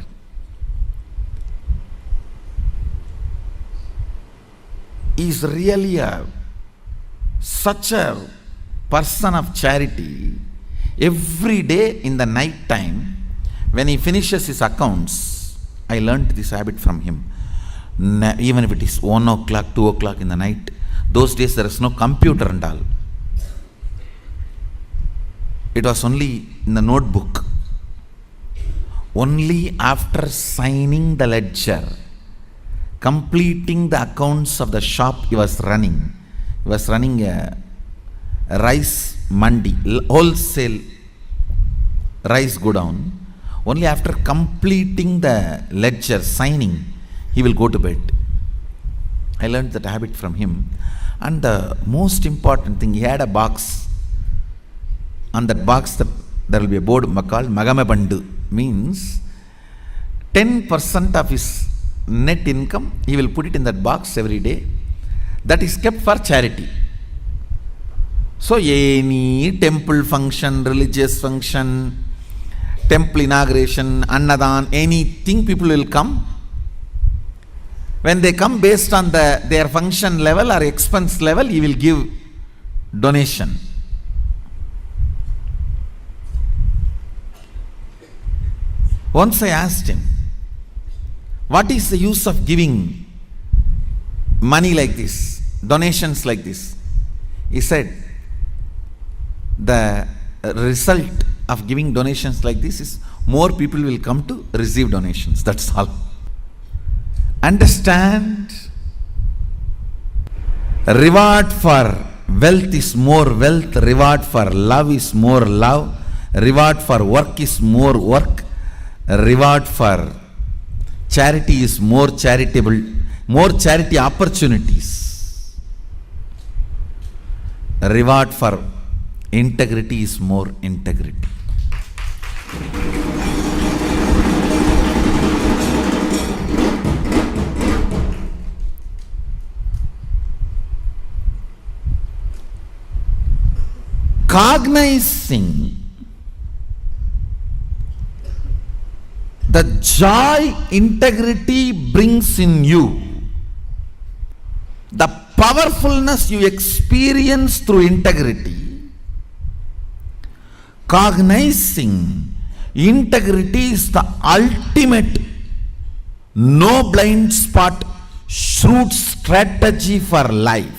is really such a person of charity. Every day in the night time, when he finishes his accounts, I learnt this habit from him. Even if it is 1 o'clock, 2 o'clock in the night, those days there is no computer and all. It was only in the notebook. Only after signing the ledger, completing the accounts of the shop he was running. He was running a rice mandi, wholesale rice godown. Only after completing the ledger, signing, he will go to bed. I learned that habit from him. And the most important thing, he had a box. On that box, there will be a board called Magame Bandu. Means 10% of his net income, he will put it in that box every day. That is kept for charity. So any temple function, religious function, temple inauguration, annadan, anything, people will come. When they come, based on their function level or expense level, he will give donation. Once I asked him, what is the use of giving money like this, donations like this? He said, the result of giving donations like this is more people will come to receive donations. That's all. Understand? Reward for wealth is more wealth, reward for love is more love, reward for work is more work, reward for charity is more charitable, more charity opportunities. Reward for integrity is more integrity. Cognizing the joy integrity brings in you, the powerfulness you experience through integrity, cognizing integrity is the ultimate no blind spot shrewd strategy for life.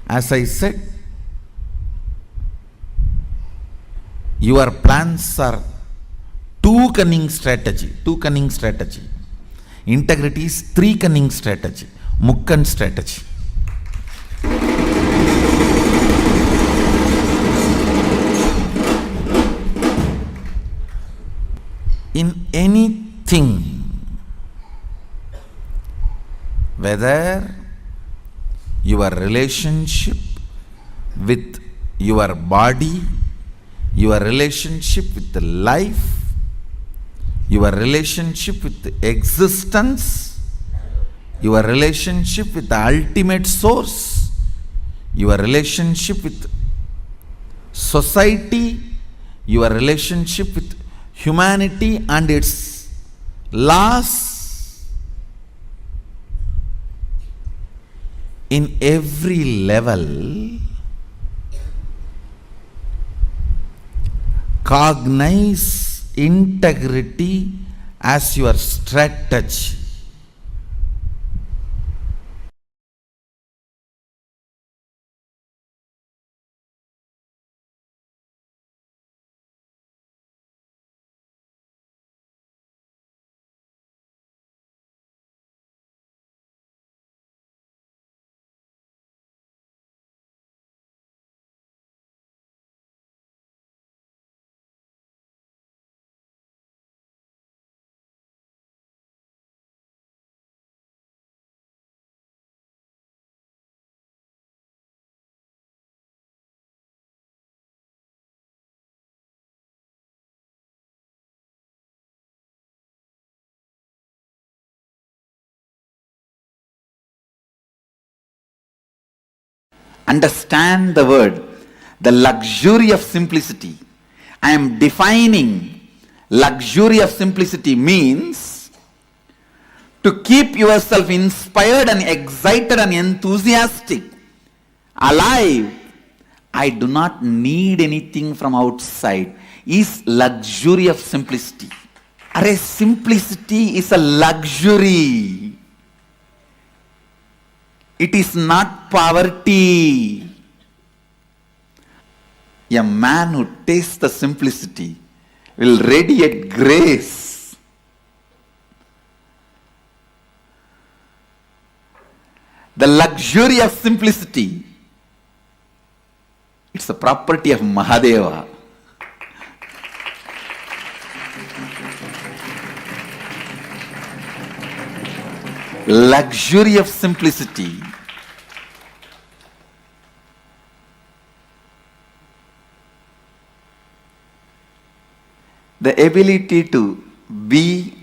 As I said, your plans are 2 cunning strategy. 2 cunning strategy. Integrity is 3 cunning strategy. Mukkan strategy. In anything, whether your relationship with your body, your relationship with the life, your relationship with the existence, your relationship with the ultimate source, your relationship with society, your relationship with humanity and its laws, in every level, cognize integrity as your strategy. Understand the word, the luxury of simplicity. I am defining luxury of simplicity means to keep yourself inspired and excited and enthusiastic, alive. I do not need anything from outside is luxury of simplicity. Array, simplicity is a luxury. It is not poverty. A man who tastes the simplicity will radiate grace. The luxury of simplicity, it's the property of Mahadeva. Luxury of simplicity. The ability to be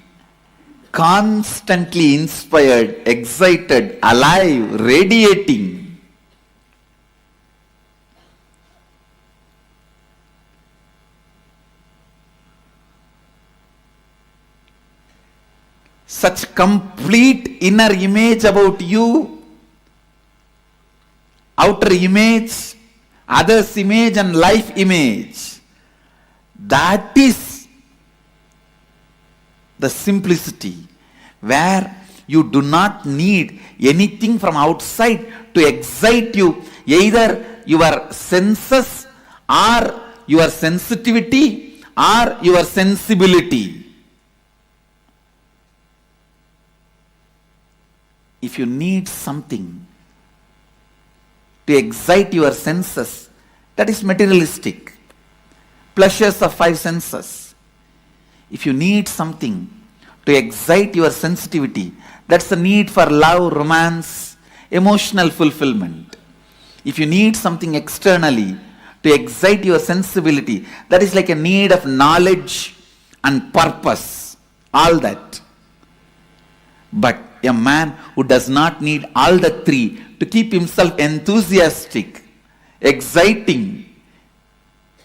constantly inspired, excited, alive, radiating. Such complete inner image about you, outer image, others' image and life image. That is the simplicity where you do not need anything from outside to excite you, either your senses or your sensitivity or your sensibility. If you need something to excite your senses, that is materialistic. Pleasures of 5 senses. If you need something to excite your sensitivity, that's the need for love, romance, emotional fulfillment. If you need something externally to excite your sensibility, that is like a need of knowledge and purpose. All that. But a man who does not need all the 3 to keep himself enthusiastic, exciting,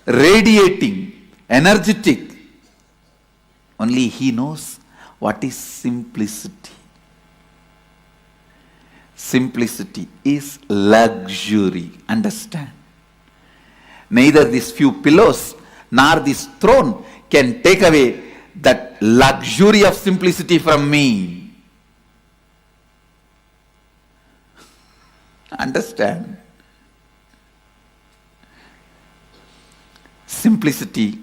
radiating, energetic, only he knows what is simplicity. Simplicity is luxury. Understand? Neither these few pillows nor this throne can take away that luxury of simplicity from me. Understand? Simplicity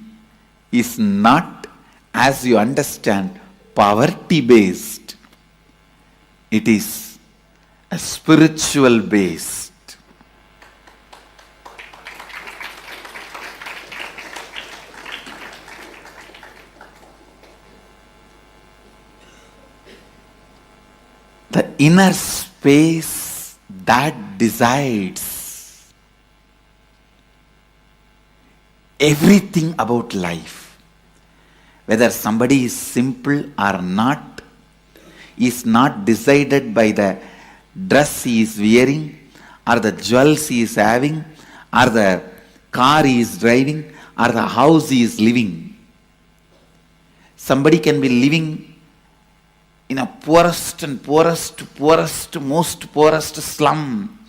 is not as you understand poverty based, it is a spiritual based. The inner space that decides everything about life, whether somebody is simple or not, is not decided by the dress he is wearing, or the jewels he is having, or the car he is driving, or the house he is living. Somebody can be living in a poorest, most poorest slum,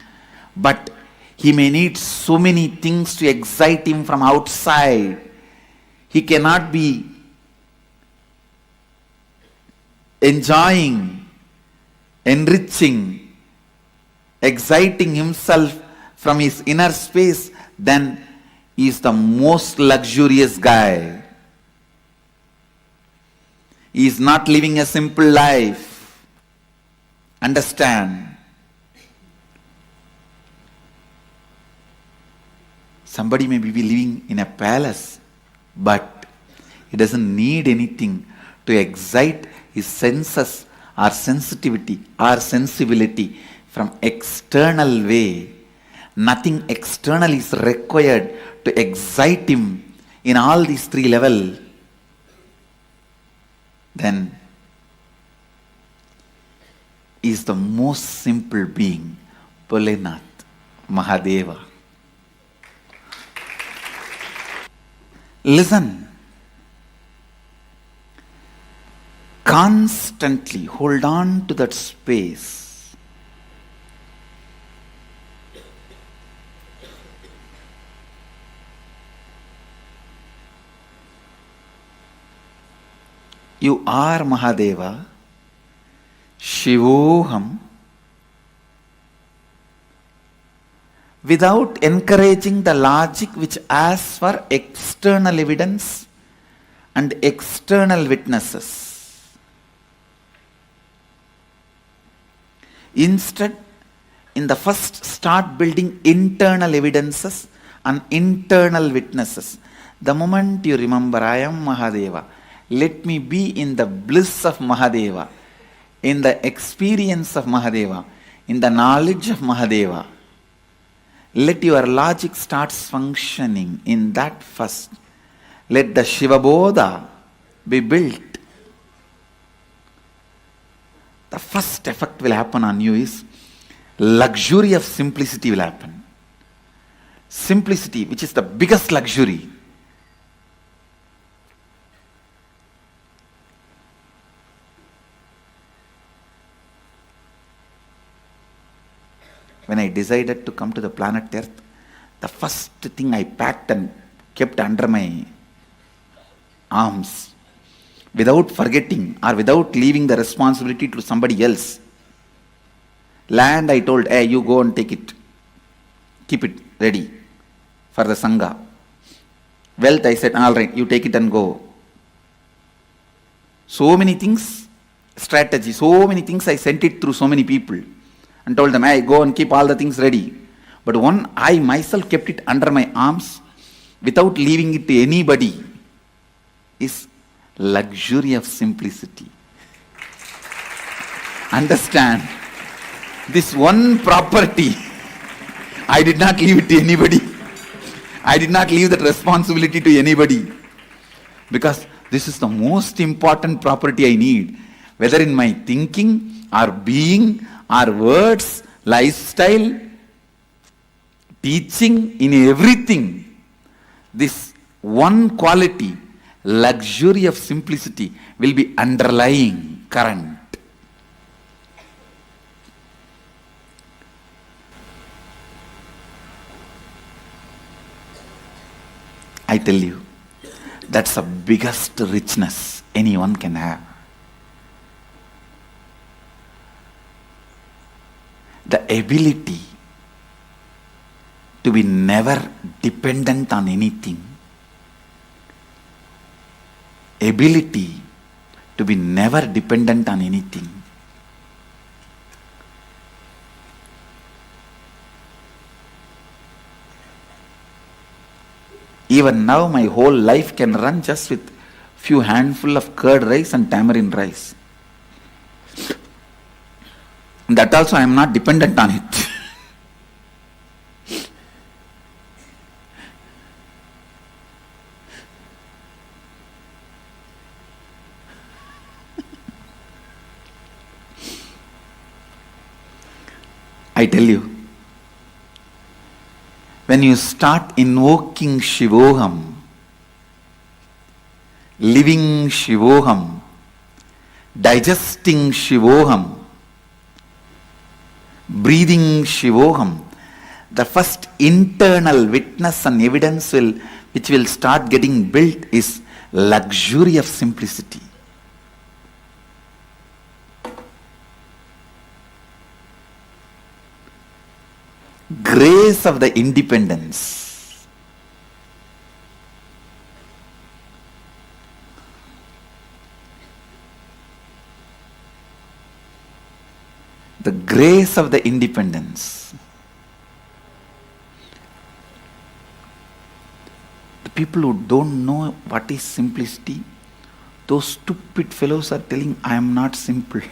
but he may need so many things to excite him from outside. He cannot be enjoying, enriching, exciting himself from his inner space. Then he is the most luxurious guy. He is not living a simple life. Understand? Somebody may be living in a palace, but he doesn't need anything to excite his senses or sensitivity or sensibility from external way. Nothing external is required to excite him in all these three levels. Then is the most simple being, Bholenath, Mahadeva. Listen. Constantly hold on to that space. You are Mahadeva, Shivoham, without encouraging the logic which asks for external evidence and external witnesses. Instead, in the first, start building internal evidences and internal witnesses. The moment you remember, I am Mahadeva, let me be in the bliss of Mahadeva, in the experience of Mahadeva, in the knowledge of Mahadeva. Let your logic starts functioning in that first. Let the Shiva Bodha be built. The first effect will happen on you is luxury of simplicity will happen. Simplicity, which is the biggest luxury. When I decided to come to the planet Earth, the first thing I packed and kept under my arms, without forgetting or without leaving the responsibility to somebody else. Land, I told, hey, you go and take it. Keep it ready for the Sangha. Wealth, I said, all right, you take it and go. So many things, strategy, so many things I sent it through so many people. And told them, hey, go and keep all the things ready. But one, I myself kept it under my arms without leaving it to anybody, is luxury of simplicity. Understand? This one property, I did not leave it to anybody. I did not leave that responsibility to anybody. Because this is the most important property I need. Whether in my thinking or being, our words, lifestyle, teaching, in everything, this one quality, luxury of simplicity, will be underlying current. I tell you, that's the biggest richness anyone can have. The ability to be never dependent on anything. ability to be never dependent on anything. Even now my whole life can run just with few handful of curd rice and tamarind rice. That also I am not dependent on it. I tell you, when you start invoking Shivoham, living Shivoham, digesting Shivoham, breathing Shivoham, the first internal witness and evidence which will start getting built is luxury of simplicity. Grace of the independence. The grace of the independence. The people who don't know what is simplicity, those stupid fellows are telling, I am not simple.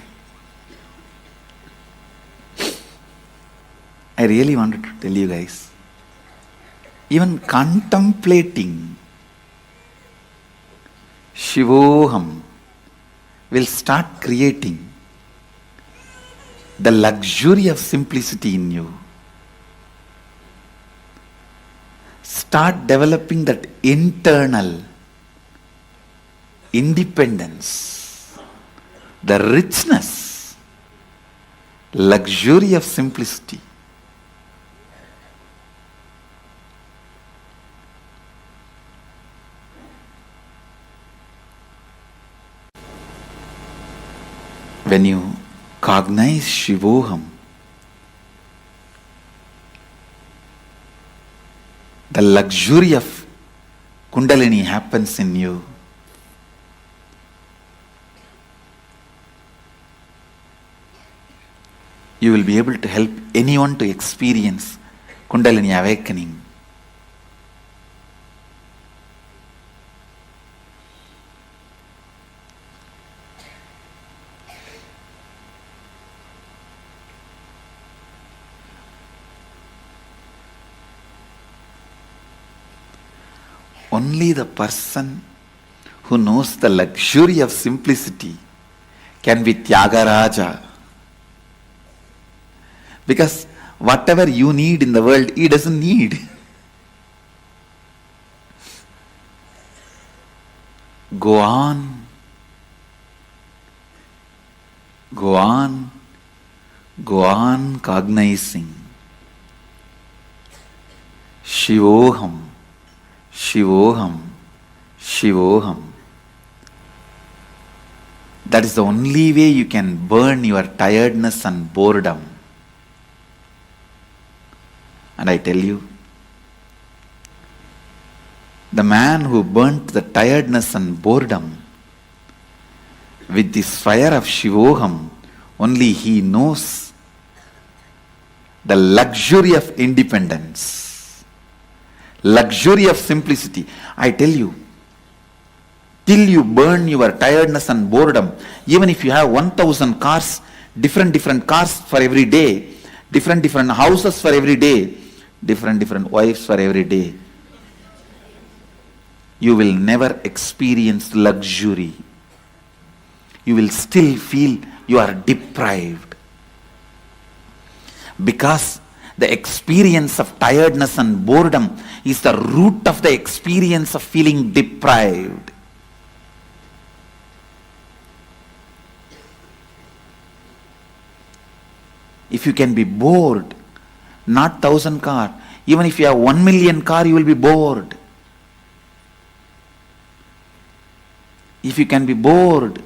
I really wanted to tell you guys, even contemplating Shivoham will start creating the luxury of simplicity in you. Start developing that internal independence, the richness, luxury of simplicity. When you cognize Shivoham, the luxury of Kundalini happens in you. You will be able to help anyone to experience Kundalini awakening. Only the person who knows the luxury of simplicity can be Tyagaraja. Because whatever you need in the world, he doesn't need. Go on. Go on. Go on cognizing. Shivoham. Shivoham, Shivoham. That is the only way you can burn your tiredness and boredom. And I tell you, the man who burnt the tiredness and boredom with this fire of Shivoham, only he knows the luxury of independence. Luxury of simplicity. I tell you, till you burn your tiredness and boredom, even if you have 1,000 cars, different cars for every day, different houses for every day, different wives for every day, you will never experience luxury. You will still feel you are deprived. Because the experience of tiredness and boredom is the root of the experience of feeling deprived. If you can be bored, not 1,000 car, even if you have 1 million car, you will be bored. If you can be bored,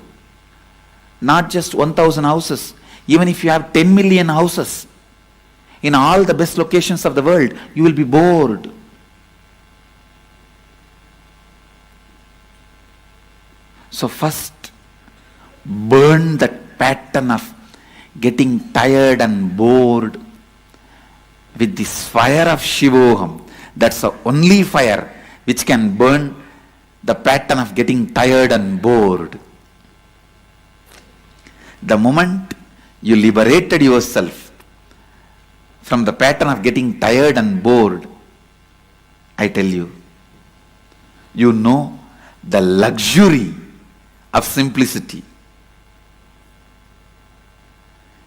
not just 1,000 houses, even if you have 10 million houses, in all the best locations of the world, you will be bored. So first, burn that pattern of getting tired and bored with this fire of Shivoham. That's the only fire which can burn the pattern of getting tired and bored. The moment you liberated yourself from the pattern of getting tired and bored, I tell you, you know the luxury of simplicity.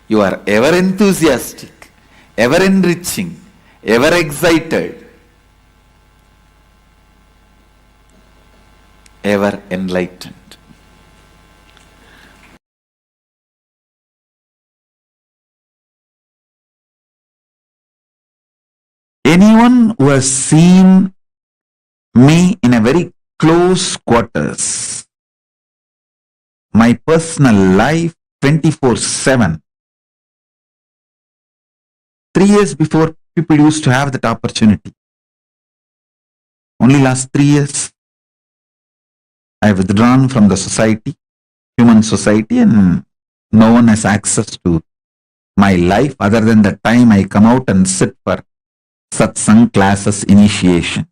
You are ever enthusiastic, ever enriching, ever excited, ever enlightened. Anyone who has seen me in a very close quarters, my personal life 24/7. 3 years before, people used to have that opportunity. Only last 3 years, I have withdrawn from the society, human society, and no one has access to my life other than the time I come out and sit for satsang classes initiation.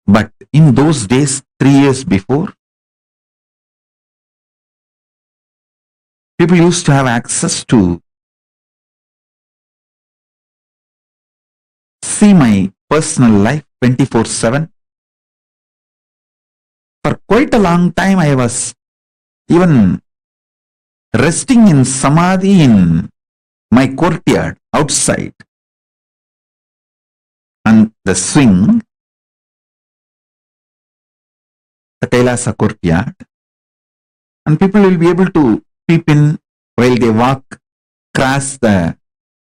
But in those days, 3 years before, people used to have access to see my personal life 24/7. For quite a long time, I was even resting in samadhi in my courtyard outside and the swing, the Kailasa courtyard, and people will be able to peep in while they walk across the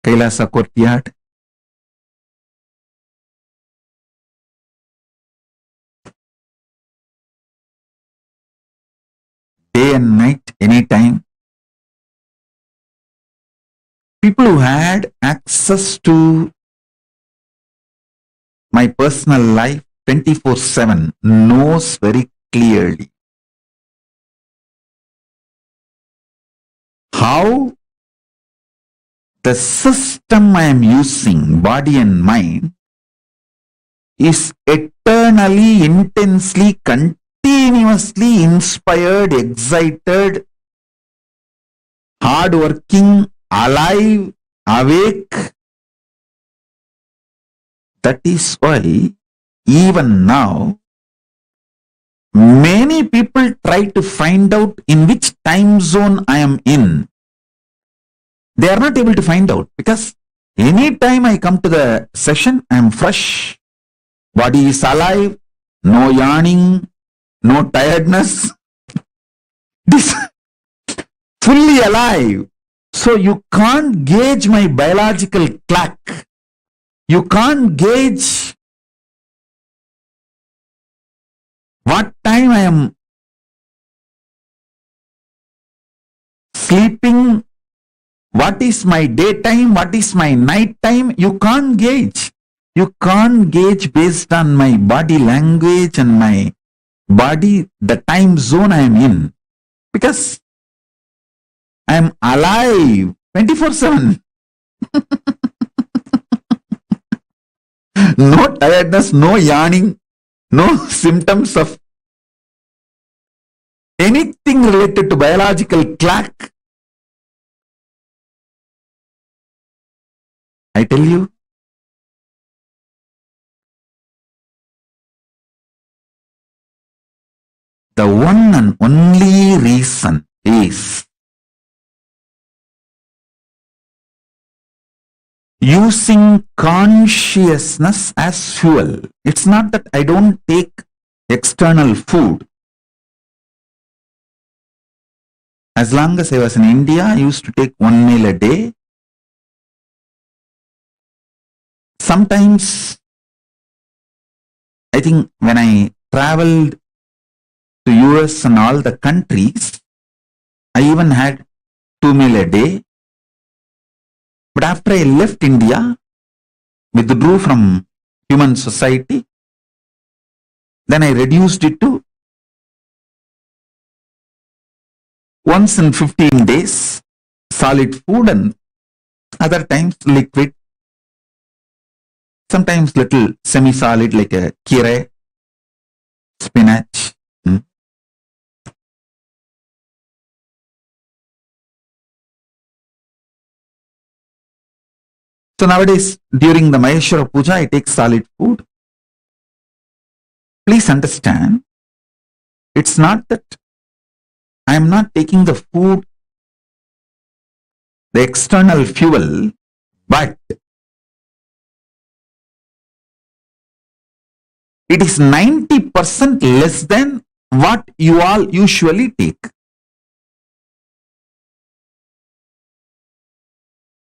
Kailasa courtyard. Day and night, anytime. People who had access to my personal life 24/7 knows very clearly how the system I am using, body and mind, is eternally, intensely, continuously inspired, excited, hardworking, alive, awake. That is why even now many people try to find out in which time zone I am in. They are not able to find out because anytime I come to the session, I am fresh. Body is alive, no yawning, no tiredness. This fully alive. So you can't gauge my biological clock. You can't gauge what time I am sleeping, what is my daytime, what is my night time. You can't gauge. You can't gauge based on my body language and my body, the time zone I am in. Because I am alive 24/7. No tiredness, no yawning, no symptoms of anything related to biological clock. I tell you, the one and only reason is using consciousness as fuel. It's not that I don't take external food. As long as I was in India, I used to take 1 meal a day. Sometimes, I think when I traveled to US and all the countries, I even had 2 meal a day. But after I left India, withdrew from human society, then I reduced it to once in 15 days, solid food, and other times liquid, sometimes little semi-solid like a kire, spinach. So nowadays, during the Maheshwara Puja, I take solid food. Please understand, it's not that I am not taking the food, the external fuel, but it is 90% less than what you all usually take.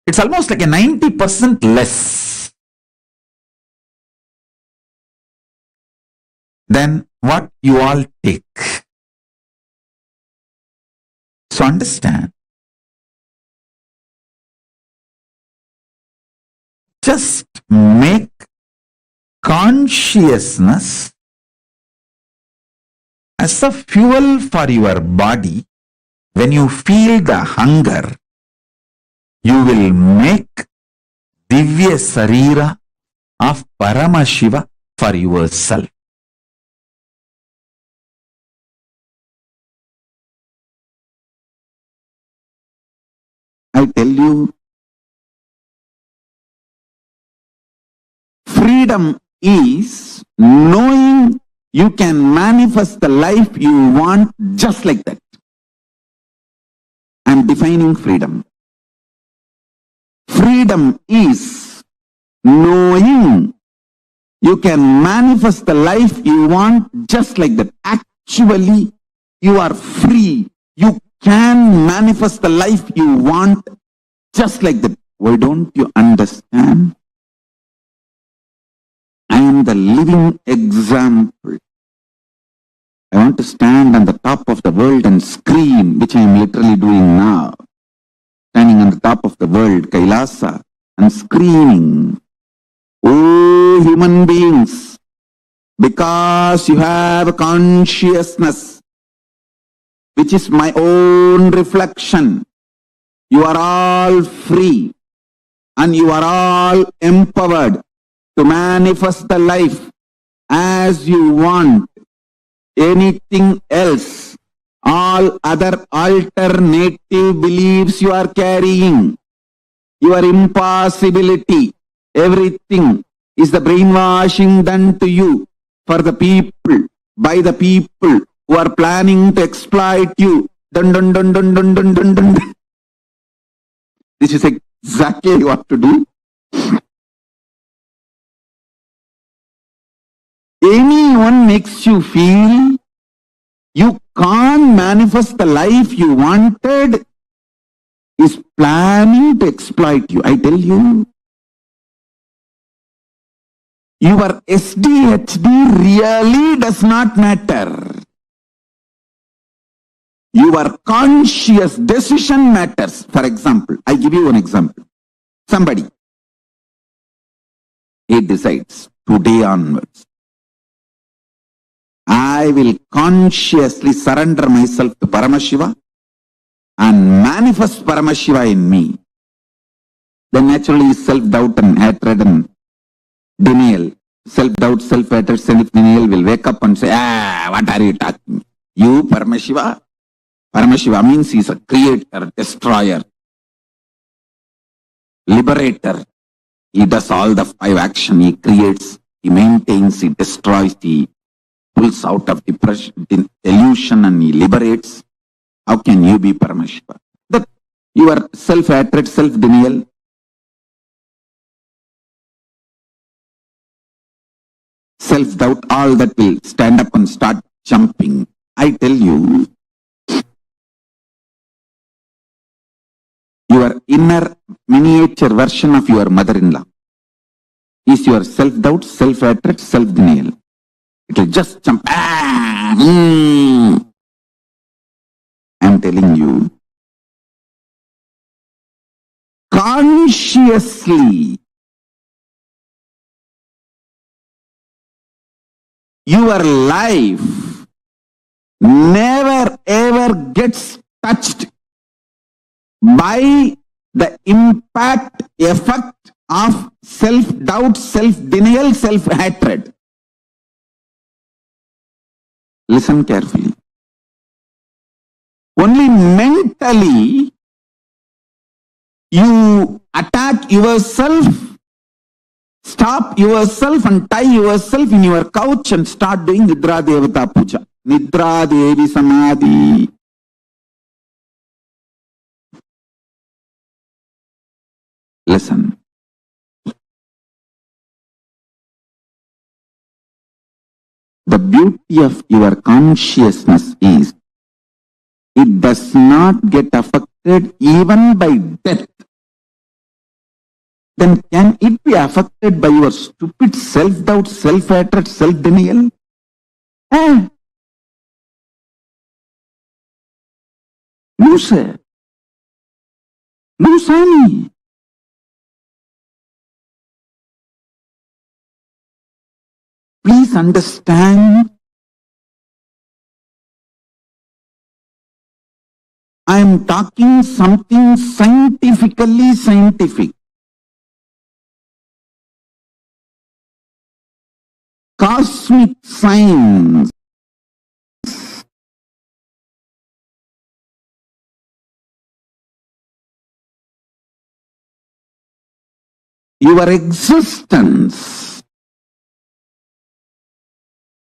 It's almost like a 90% less than what you all take. So understand, just make consciousness as a fuel for your body. When you feel the hunger, you will make Divya Sarira of Paramashiva for yourself. I tell you, freedom is knowing you can manifest the life you want just like that. I'm defining freedom. Freedom is knowing you can manifest the life you want just like that. Actually, you are free. You can manifest the life you want just like that. Why don't you understand? I am the living example. I want to stand on the top of the world and scream, which I am literally doing now. Standing on the top of the world, Kailasa, and screaming, "Oh, human beings, because you have consciousness, which is my own reflection, you are all free and you are all empowered to manifest the life as you want. Anything else, all other alternative beliefs you are carrying, your impossibility, everything is the brainwashing done to you for the people, by the people who are planning to exploit you. Dun, dun, dun, dun, dun, dun, dun, dun. This is exactly what to do. Anyone makes you feel you can't manifest the life you wanted is planning to exploit you. I tell you, your SDHD really does not matter. Your conscious decision matters. For example, I give you an example. Somebody, he decides today onwards, I will consciously surrender myself to Paramashiva and manifest Paramashiva in me. Then naturally self-doubt and hatred and denial, self-doubt, self-hatred, self-denial will wake up and say, what are you talking? You, Paramashiva? Paramashiva means he is a creator, destroyer, liberator. He does all the 5 action. He creates, he maintains, he destroys, he pulls out of depression, illusion, and he liberates. How can you be Paramashiva? That your self-hatred, self-denial, self-doubt, all that will stand up and start jumping. I tell you, your inner miniature version of your mother-in-law is your self-doubt, self-hatred, self-denial. It will just jump. I'm telling you, consciously, your life never ever gets touched by the impact, effect of self-doubt, self-denial, self-hatred. Listen carefully. Only mentally you attack yourself, stop yourself and tie yourself in your couch and start doing Nidra Devata Puja. Nidra Devi Samadhi. Listen. The beauty of your consciousness is it does not get affected even by death. Then can it be affected by your stupid self-doubt, self-hatred, self-denial? Lose. Lose any. Please understand, I am talking something scientifically scientific. Cosmic science. Your existence,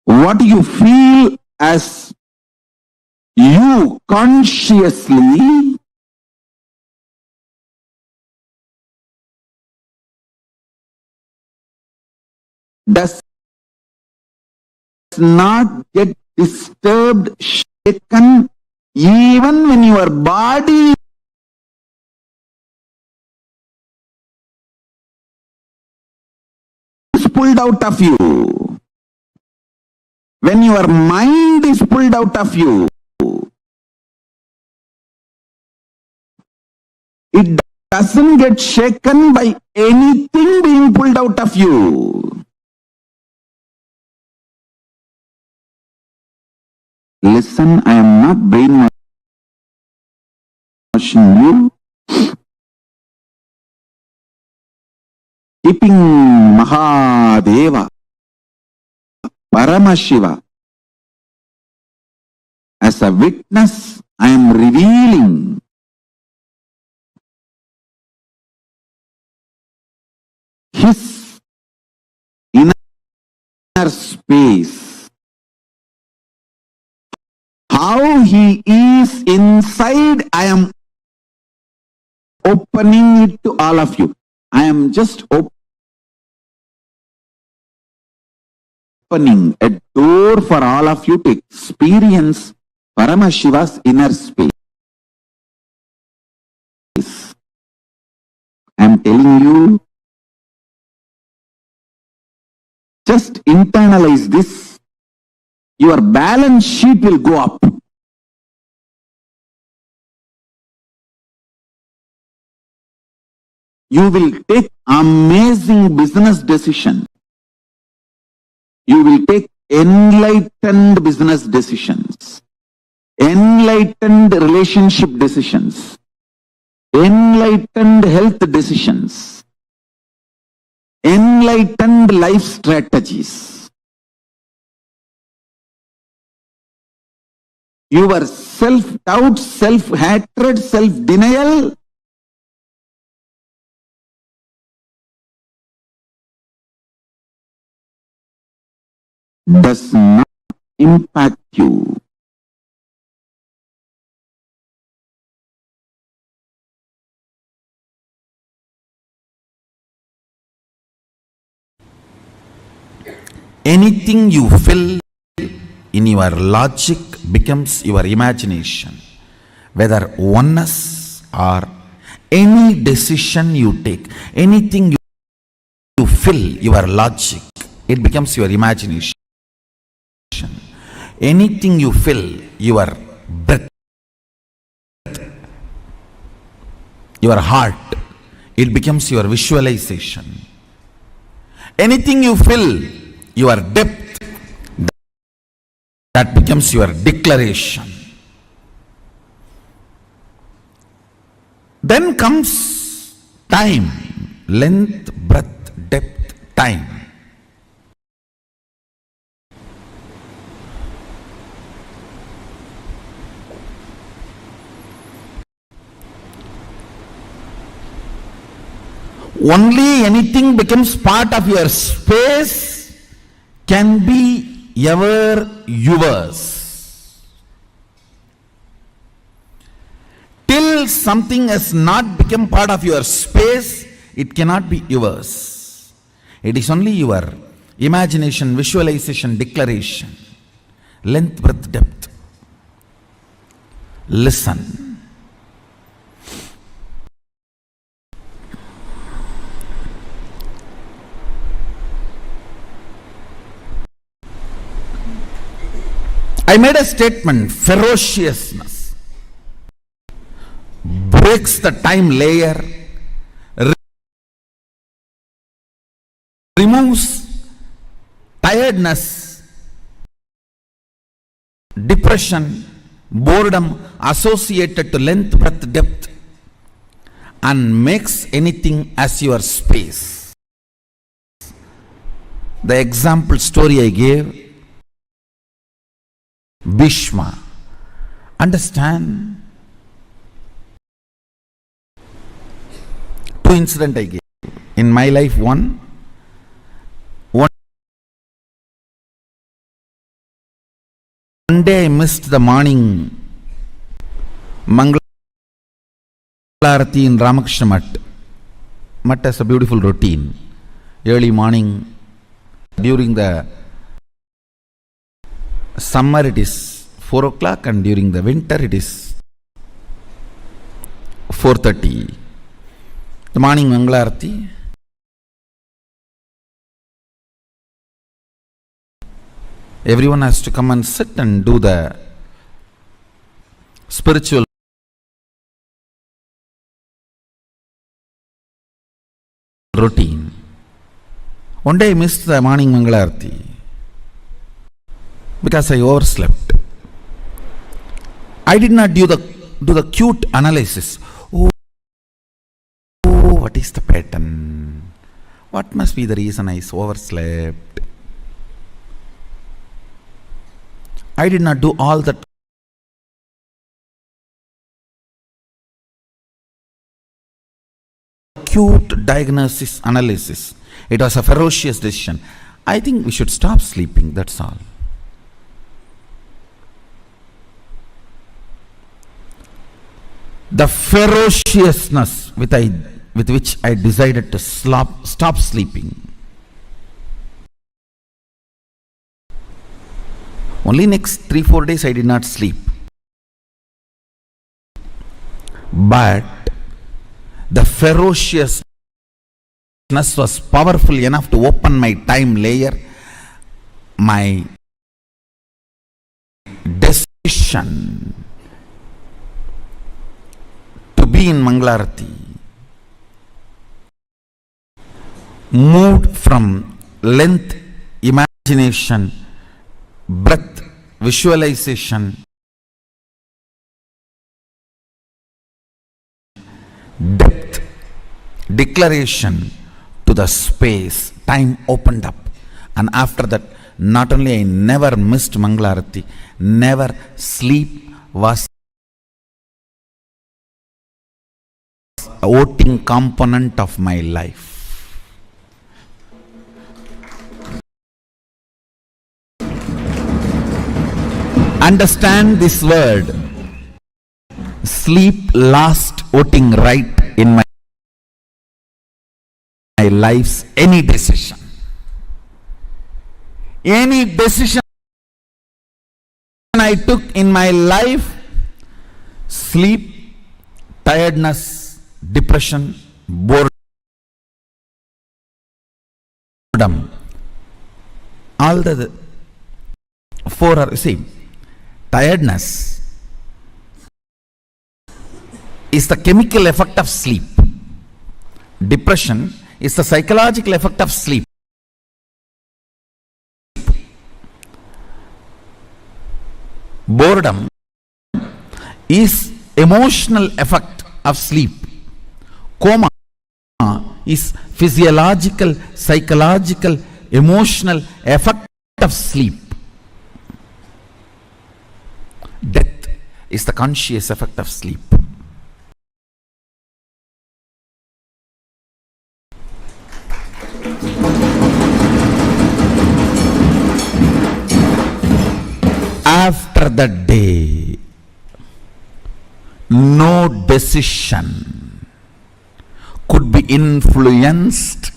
what you feel as you consciously, does not get disturbed, shaken, even when your body is pulled out of you. When your mind is pulled out of you, it doesn't get shaken by anything being pulled out of you. Listen, I am not brainwashing you. Keeping Mahadeva, Paramashiva as a witness, I am revealing his inner space, how he is inside. I am opening it to all of you. I am just opening a door for all of you to experience Paramashiva's inner space. I am telling you, just internalize this. Your balance sheet will go up. You will take amazing business decisions. You will take enlightened business decisions, enlightened relationship decisions, enlightened health decisions, enlightened life strategies. Your self-doubt, self-hatred, self-denial does not impact you. Anything you fill in your logic becomes your imagination. Whether oneness or any decision you take, anything you fill your logic, it becomes your imagination. Anything you fill your breath, your heart, it becomes your visualization. Anything you fill your depth, that becomes your declaration. Then comes time, length, breadth, depth, time. Only anything becomes part of your space can be ever yours. Till something has not become part of your space, it cannot be yours. It is only your imagination, visualization, declaration, length, breadth, depth. Listen. I made a statement, ferociousness breaks the time layer, removes tiredness, depression, boredom associated to length, breadth, depth, and makes anything as your space. The example story I gave, Bhishma. Understand? Two incidents I gave. In my life, one day I missed the morning Mangala Arati in Ramakrishna Mutt. Mutt has a beautiful routine. Early morning, during the summer it is 4 o'clock and during the winter it is 4:30. The morning Mangala Arati. Everyone has to come and sit and do the spiritual routine. One day I missed the morning Mangala Arati because I overslept. I did not do the cute analysis. Oh, what is the pattern? What must be the reason I overslept? I did not do all that cute diagnosis analysis. It was a ferocious decision. I think we should stop sleeping, that's all. The ferociousness with which I decided to stop sleeping. Only next 3-4 days I did not sleep. But the ferociousness was powerful enough to open my time layer, my decision to be in Mangalarati moved from length, imagination, breath, visualization, depth, declaration to the space. Time opened up, and after that, not only I never missed Mangalarati, never sleep was a voting component of my life. Understand this word. Sleep lost voting right in my life's any decision. Any decision I took in my life, sleep, tiredness, depression, boredom, all the four are same. Tiredness is the chemical effect of sleep. Depression is the psychological effect of sleep. Boredom is emotional effect of sleep. Coma is physiological, psychological, emotional effect of sleep. Death is the conscious effect of sleep. After that day, no decision could be influenced.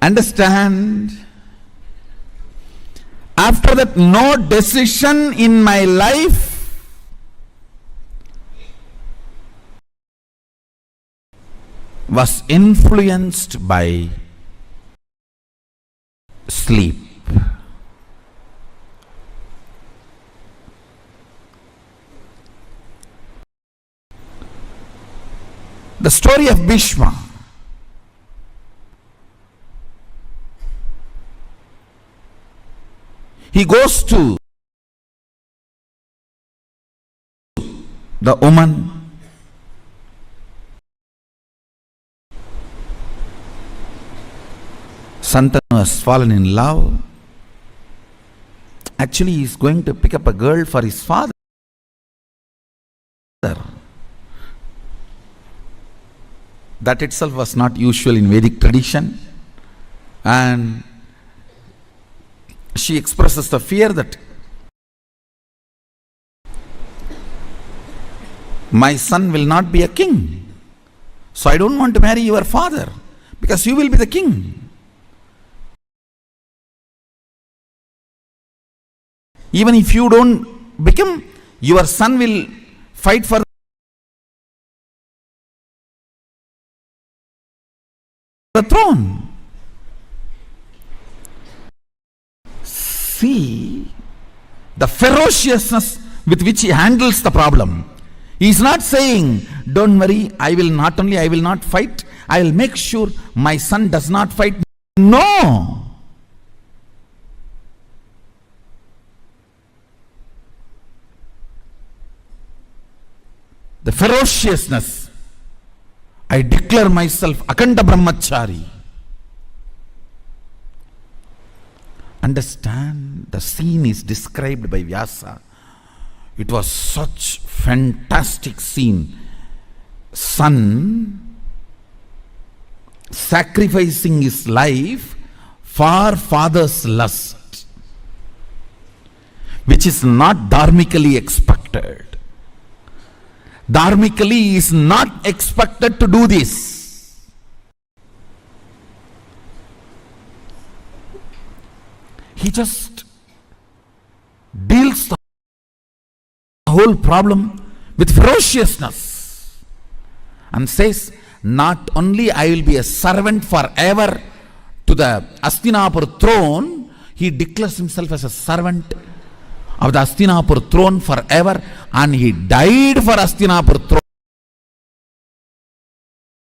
Understand? After that, no decision in my life was influenced by sleep. The story of Bhishma. He goes to the woman. Santanu has fallen in love. Actually, he is going to pick up a girl for his father. That itself was not usual in Vedic tradition. And she expresses the fear that my son will not be a king. So I don't want to marry your father because you will be the king. Even if you don't become, your son will fight for the throne. See the ferociousness with which he handles the problem. He is not saying, don't worry, I will not fight, I will make sure my son does not fight. No. The ferociousness. I declare myself Akanda Brahmachari. Understand, the scene is described by Vyasa. It was such fantastic scene. Son sacrificing his life for father's lust, which is not dharmically expected. Dharmically, he is not expected to do this. He just deals the whole problem with ferociousness and says, not only I will be a servant forever to the Hastinapur throne, he declares himself as a servant of the Hastinapur throne forever, and he died for Hastinapur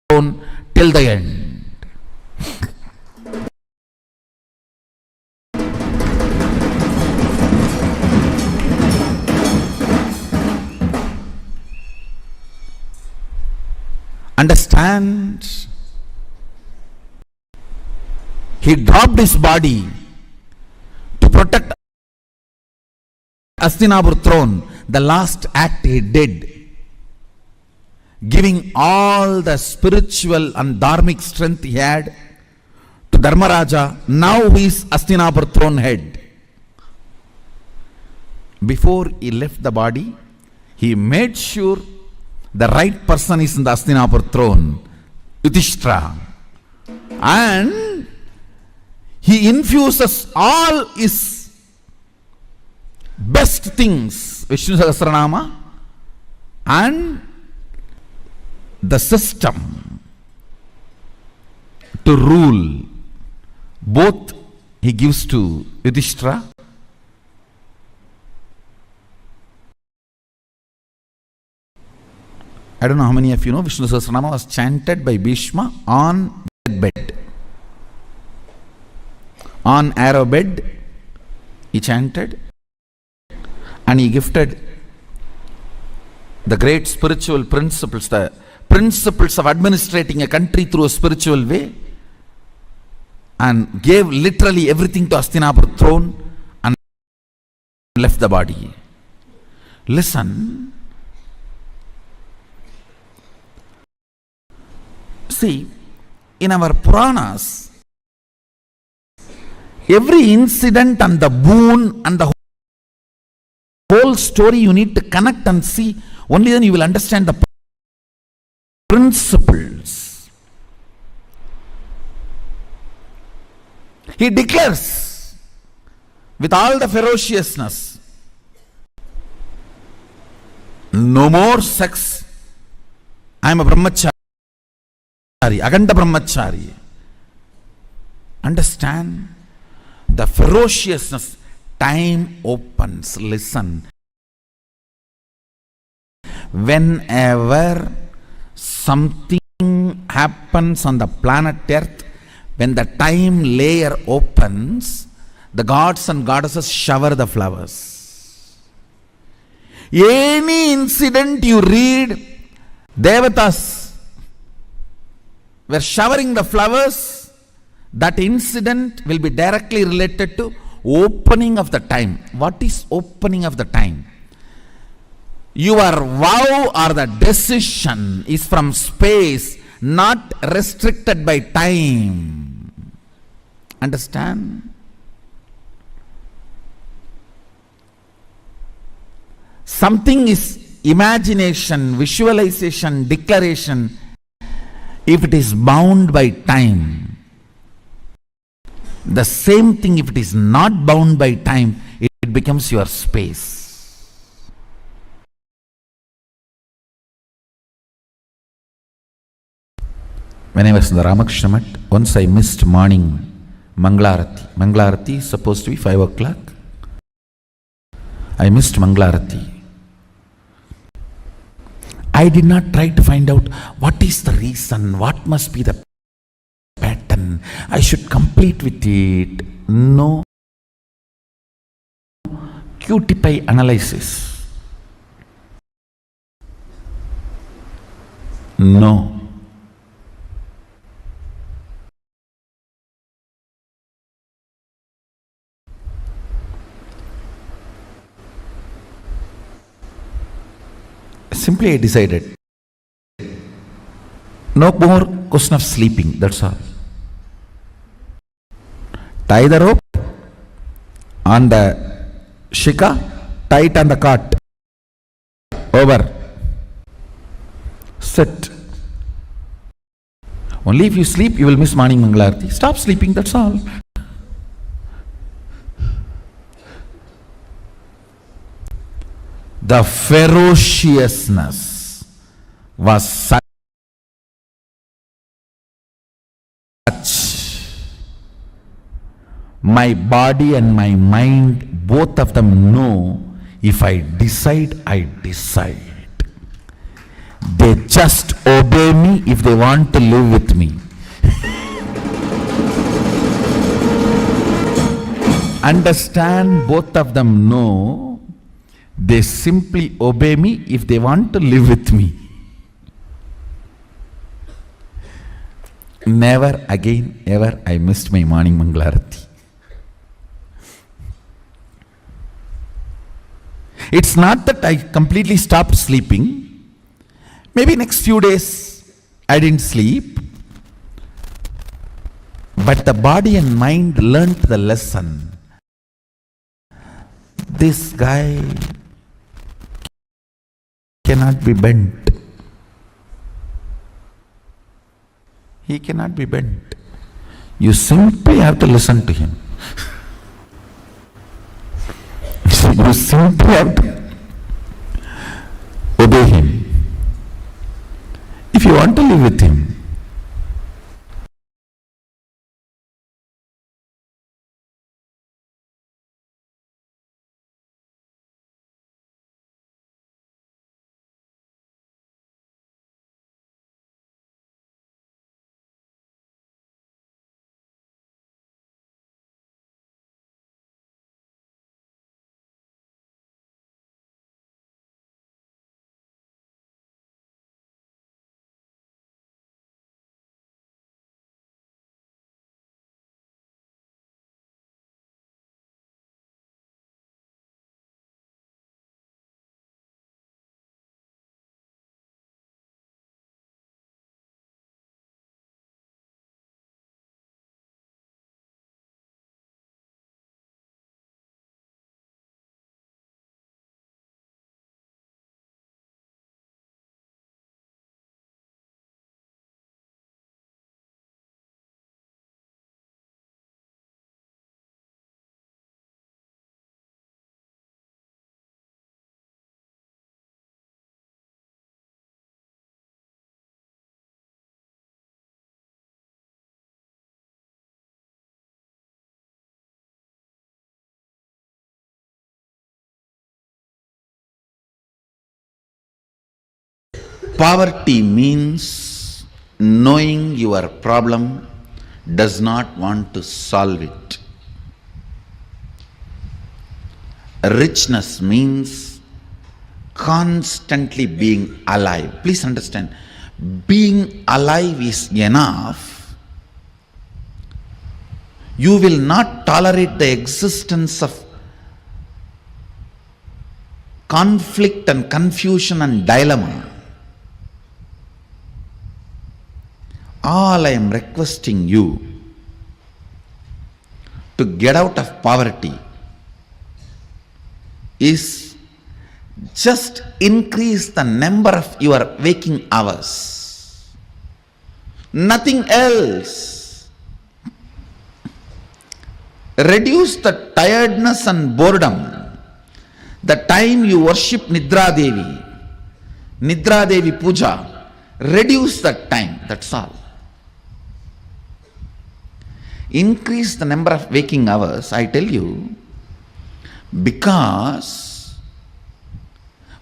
throne till the end. Understand? He dropped his body to protect Hastinapur throne. The last act he did, giving all the spiritual and dharmic strength he had to Dharmaraja. Now he is Hastinapur throne head. Before he left the body, he made sure the right person is in the Hastinapur throne, Yudhishthira, and he infuses all his best things, Vishnu Sahasranama, and the system to rule. Both he gives to Yudhishthira. I don't know how many of you know Vishnu Sahasranama was chanted by Bhishma on bed. On arrow bed, he chanted. And he gifted the great spiritual principles, the principles of administrating a country through a spiritual way and gave literally everything to Hastinapur throne and left the body. Listen. See, in our Puranas, every incident and the boon and the whole story you need to connect and see. Only then you will understand the principles. He declares with all the ferociousness, no more sex. I am a brahmachari, aganda brahmachari. Understand the ferociousness. Time opens. Listen. Whenever something happens on the planet Earth, when the time layer opens, the gods and goddesses shower the flowers. Any incident you read, Devatas were showering the flowers, that incident will be directly related to opening of the time. What is opening of the time? Your vow or the decision is from space, not restricted by time. Understand? Something is imagination, visualization, declaration, if it is bound by time. The same thing, if it is not bound by time, it becomes your space. When I was in the Ramakrishna Mat, once I missed morning Manglarati. Manglarati is supposed to be 5 o'clock. I missed Manglarati. I did not try to find out what is the reason, what must be the pattern, I should complete with it. No. QTPI analysis. No. Simply I decided, no more question of sleeping, that's all. Tie the rope on the shika, tie it on the cart. Over. Sit. Only if you sleep, you will miss morning Mangalarti. Stop sleeping, that's all. The ferociousness was such. My body and my mind, both of them know, if I decide, I decide. They just obey me if they want to live with me. Understand, both of them know, they simply obey me if they want to live with me. Never again, ever I missed my morning Mangalarati. It's not that I completely stopped sleeping. Maybe next few days I didn't sleep. But the body and mind learnt the lesson. This guy cannot be bent. He cannot be bent. You simply have to listen to him. You simply have to obey him. If you want to live with him, Poverty means knowing your problem does not want to solve it. Richness means constantly being alive. Please understand, being alive is enough. You will not tolerate the existence of conflict and confusion and dilemma. All I am requesting you to get out of poverty is just increase the number of your waking hours. Nothing else. Reduce the tiredness and boredom. The time you worship Nidra Devi Puja, reduce that time, that's all. Increase the number of waking hours, I tell you, because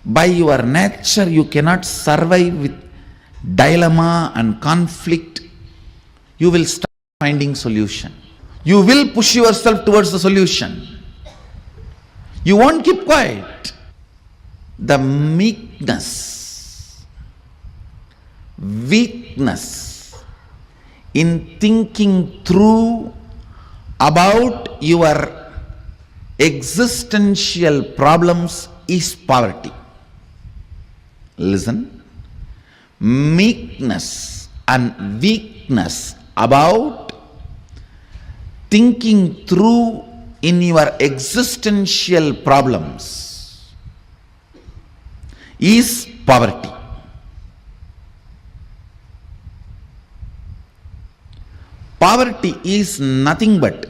by your nature you cannot survive with dilemma and conflict. You will start finding solution. You will push yourself towards the solution. You won't keep quiet. The meekness, weakness in thinking through about your existential problems is poverty. Listen, meekness and weakness about thinking through in your existential problems is poverty. Poverty is nothing but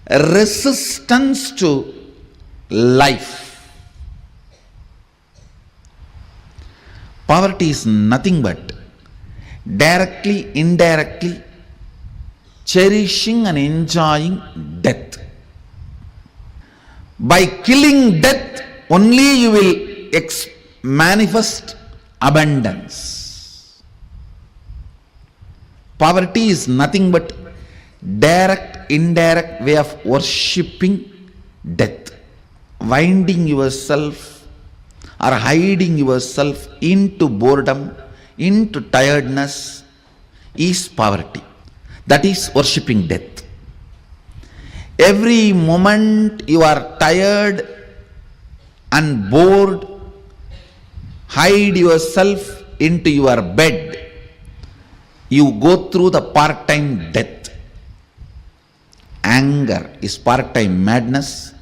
resistance to life. Poverty is nothing but directly, indirectly cherishing and enjoying death. By killing death, only you will manifest abundance. Poverty is nothing but direct, indirect way of worshipping death. Winding yourself or hiding yourself into boredom, into tiredness is poverty. That is worshipping death. Every moment you are tired and bored, hide yourself into your bed. You go through the part-time death. Anger is part-time madness.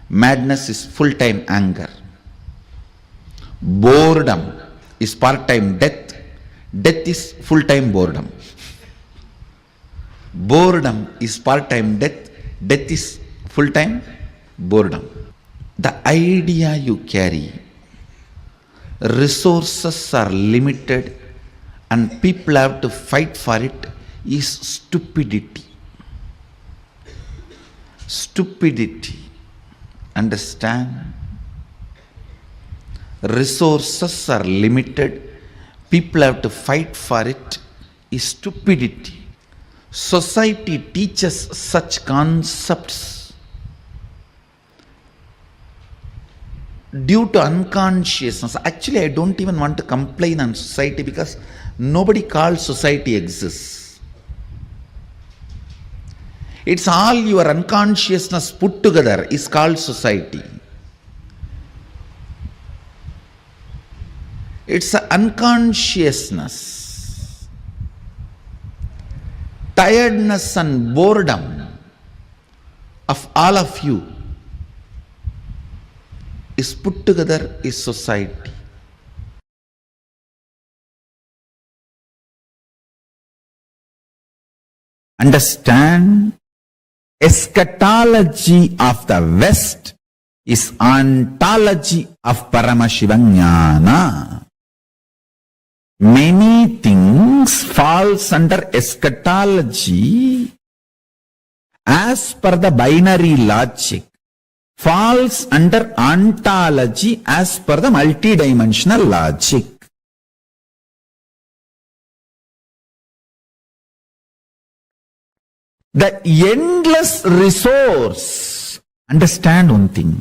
Madness is full-time anger. Boredom is part-time death. Death is full-time boredom. Boredom is part-time death. Death is full-time boredom. The idea you carry, resources are limited and people have to fight for it, is stupidity. Stupidity. Understand? Resources are limited, people have to fight for it, is stupidity. Society teaches such concepts due to unconsciousness. Actually, I don't even want to complain on society because nobody calls society exists. It's all your unconsciousness put together is called society. It's an unconsciousness. Tiredness and boredom of all of you is put together is society. Understand? Eschatology of the West is ontology of Paramashivoham. Many things falls under eschatology as per the binary logic, falls under ontology as per the multidimensional logic. The endless resource. Understand one thing.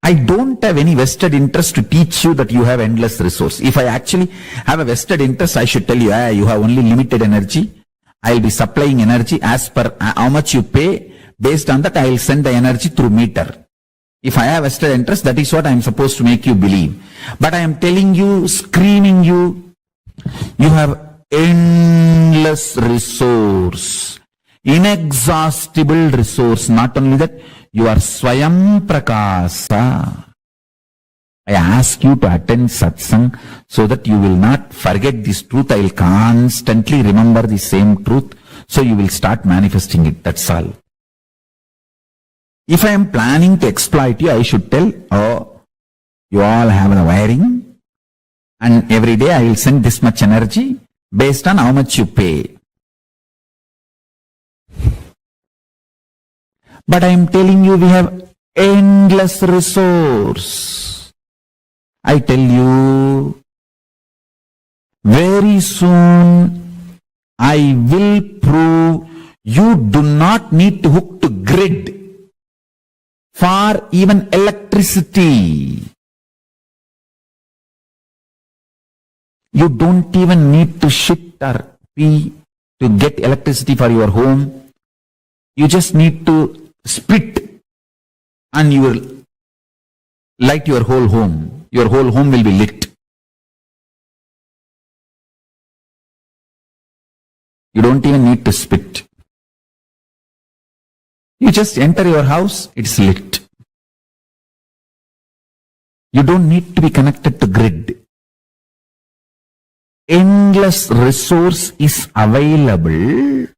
I don't have any vested interest to teach you that you have endless resource. If I actually have a vested interest, I should tell you, you have only limited energy. I'll be supplying energy as per how much you pay. Based on that, I'll send the energy through meter. If I have vested interest, that is what I'm supposed to make you believe. But I am telling you, screaming you, you have endless resource. Inexhaustible resource. Not only that, you are Swayam Prakasa. I ask you to attend satsang so that you will not forget this truth. I will constantly remember the same truth. So you will start manifesting it. That's all. If I am planning to exploit you, I should tell, you all have the wiring. And every day I will send this much energy based on how much you pay. But I am telling you, we have endless resource. I tell you, very soon I will prove you do not need to hook to grid for even electricity. You don't even need to shit or pee to get electricity for your home. You just need to spit and you will light your whole home. Your whole home will be lit. You don't even need to spit. You just enter your house, it's lit. You don't need to be connected to grid. Endless resource is available.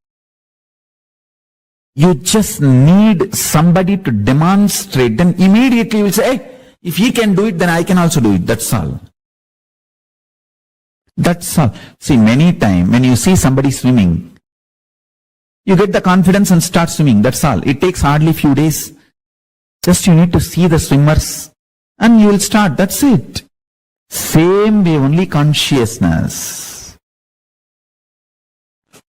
You just need somebody to demonstrate. Then immediately you will say, hey, if he can do it, then I can also do it. That's all. That's all. See, many times when you see somebody swimming, you get the confidence and start swimming. That's all. It takes hardly few days. Just you need to see the swimmers and you will start. That's it. Same way, only consciousness.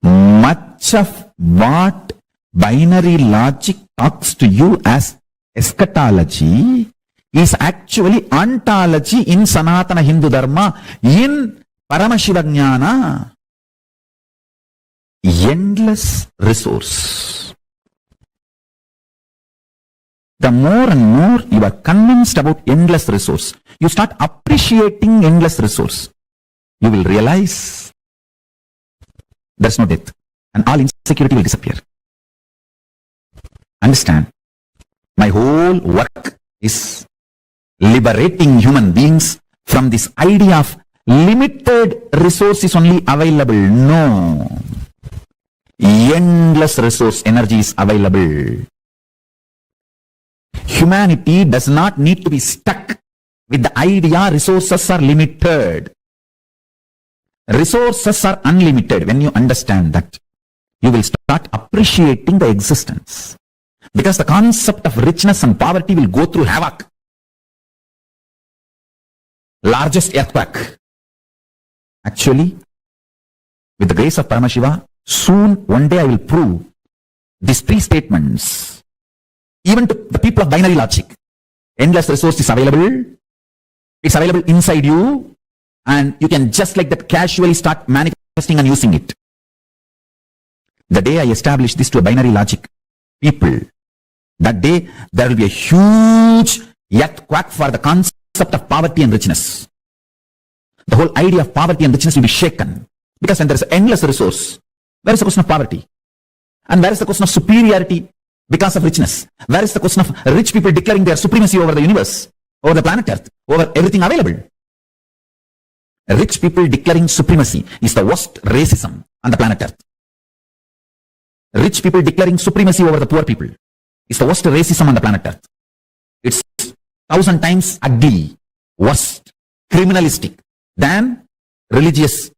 Much of what binary logic talks to you as eschatology is actually ontology in Sanatana Hindu Dharma, in Paramashiva Jnana. Endless resource. The more and more you are convinced about endless resource, you start appreciating endless resource. You will realize there's no death and all insecurity will disappear. Understand? My whole work is liberating human beings from this idea of limited resources only available. No. Endless resource energy is available. Humanity does not need to be stuck with the idea resources are limited. Resources are unlimited. When you understand that, you will start appreciating the existence. Because the concept of richness and poverty will go through havoc. Largest earthquake. Actually, with the grace of Paramashiva, soon one day I will prove these three statements. Even to the people of binary logic. Endless resource is available. It's available inside you. And you can just like that casually start manifesting and using it. The day I establish this to a binary logic people, that day there will be a huge earthquake for the concept of poverty and richness. The whole idea of poverty and richness will be shaken. Because when there is endless resource, where is the question of poverty? And where is the question of superiority because of richness? Where is the question of rich people declaring their supremacy over the universe, over the planet Earth, over everything available? Rich people declaring supremacy is the worst racism on the planet Earth. Rich people declaring supremacy over the poor people is the worst racism on the planet Earth. It's 1,000 times ugly, worst, criminalistic than religious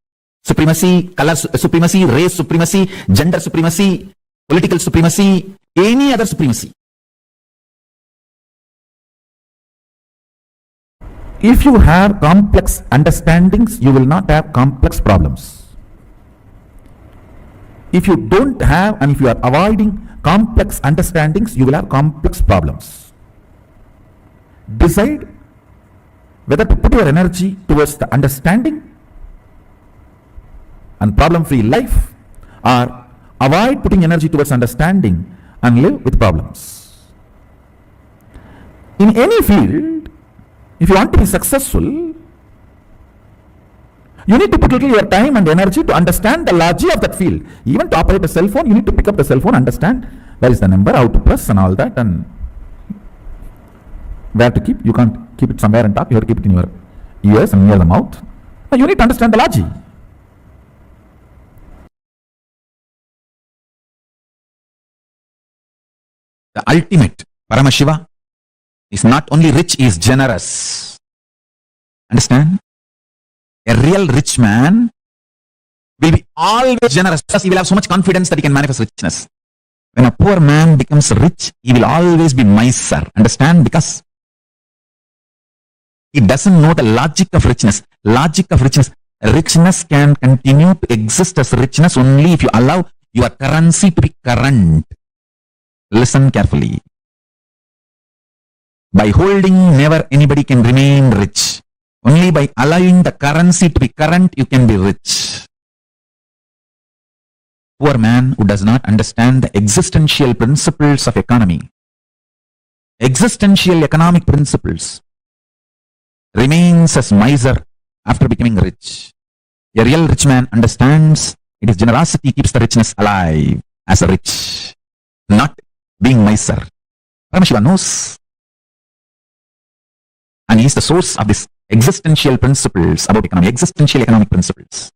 supremacy, color supremacy, race supremacy, gender supremacy, political supremacy, any other supremacy. If you have complex understandings, you will not have complex problems. If you don't have, and if you are avoiding complex understandings, you will have complex problems. Decide whether to put your energy towards the understanding and problem-free life, or avoid putting energy towards understanding and live with problems. In any field, if you want to be successful, you need to put little your time and energy to understand the logic of that field. Even to operate a cell phone, you need to pick up the cell phone, understand where is the number, how to press and all that, and where to keep. You can't keep it somewhere and talk, you have to keep it in your ears and near the mouth. You need to understand the logic. The ultimate Paramashiva is not only rich, he is generous. Understand? A real rich man will be always generous because he will have so much confidence that he can manifest richness. When a poor man becomes rich, he will always be miser. Understand? Because he doesn't know the logic of richness. Logic of richness. Richness can continue to exist as richness only if you allow your currency to be current. Listen carefully. By holding, never anybody can remain rich. Only by allowing the currency to be current, you can be rich. Poor man who does not understand the existential principles of economy, existential economic principles, remains as miser after becoming rich. A real rich man understands it is generosity keeps the richness alive as a rich, not being miser. Paramashiva knows. And he is the source of this existential principles about economy, existential economic principles.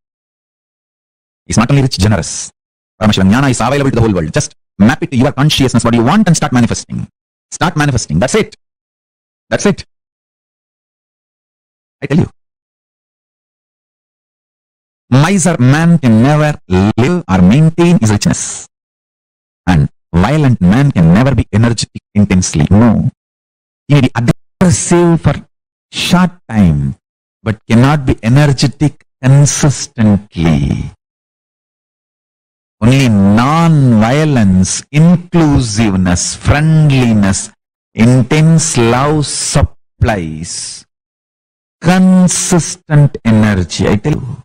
He is not only rich, generous. Paramashiva Jnana is available to the whole world. Just map it to your consciousness, what you want, and start manifesting. Start manifesting. That's it. That's it. I tell you. Miser man can never live or maintain his richness. And violent man can never be energetic intensely. No. He may be aggressive for short time, but cannot be energetic consistently. Only non-violence, inclusiveness, friendliness, intense love supplies consistent energy. I tell you.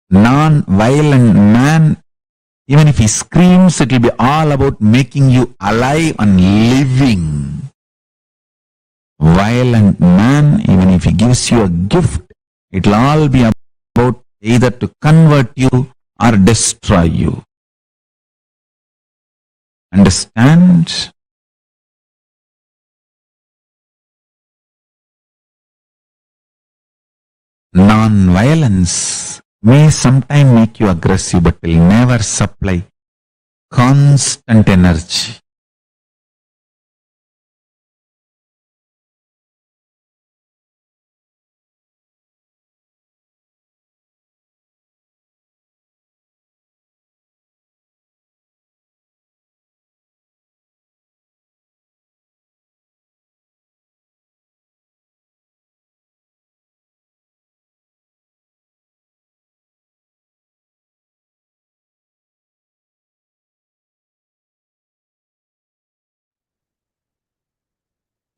Non-violent man, even if he screams, it will be all about making you alive and living. Violent man, even if he gives you a gift, it will all be about either to convert you or destroy you. Understand? Non-violence may sometimes make you aggressive, but will never supply constant energy.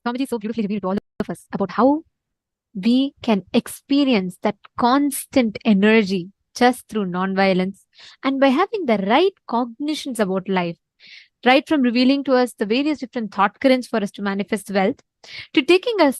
Swamiji so beautifully revealed to all of us about how we can experience that constant energy just through non-violence and by having the right cognitions about life, right from revealing to us the various different thought currents for us to manifest wealth, to taking us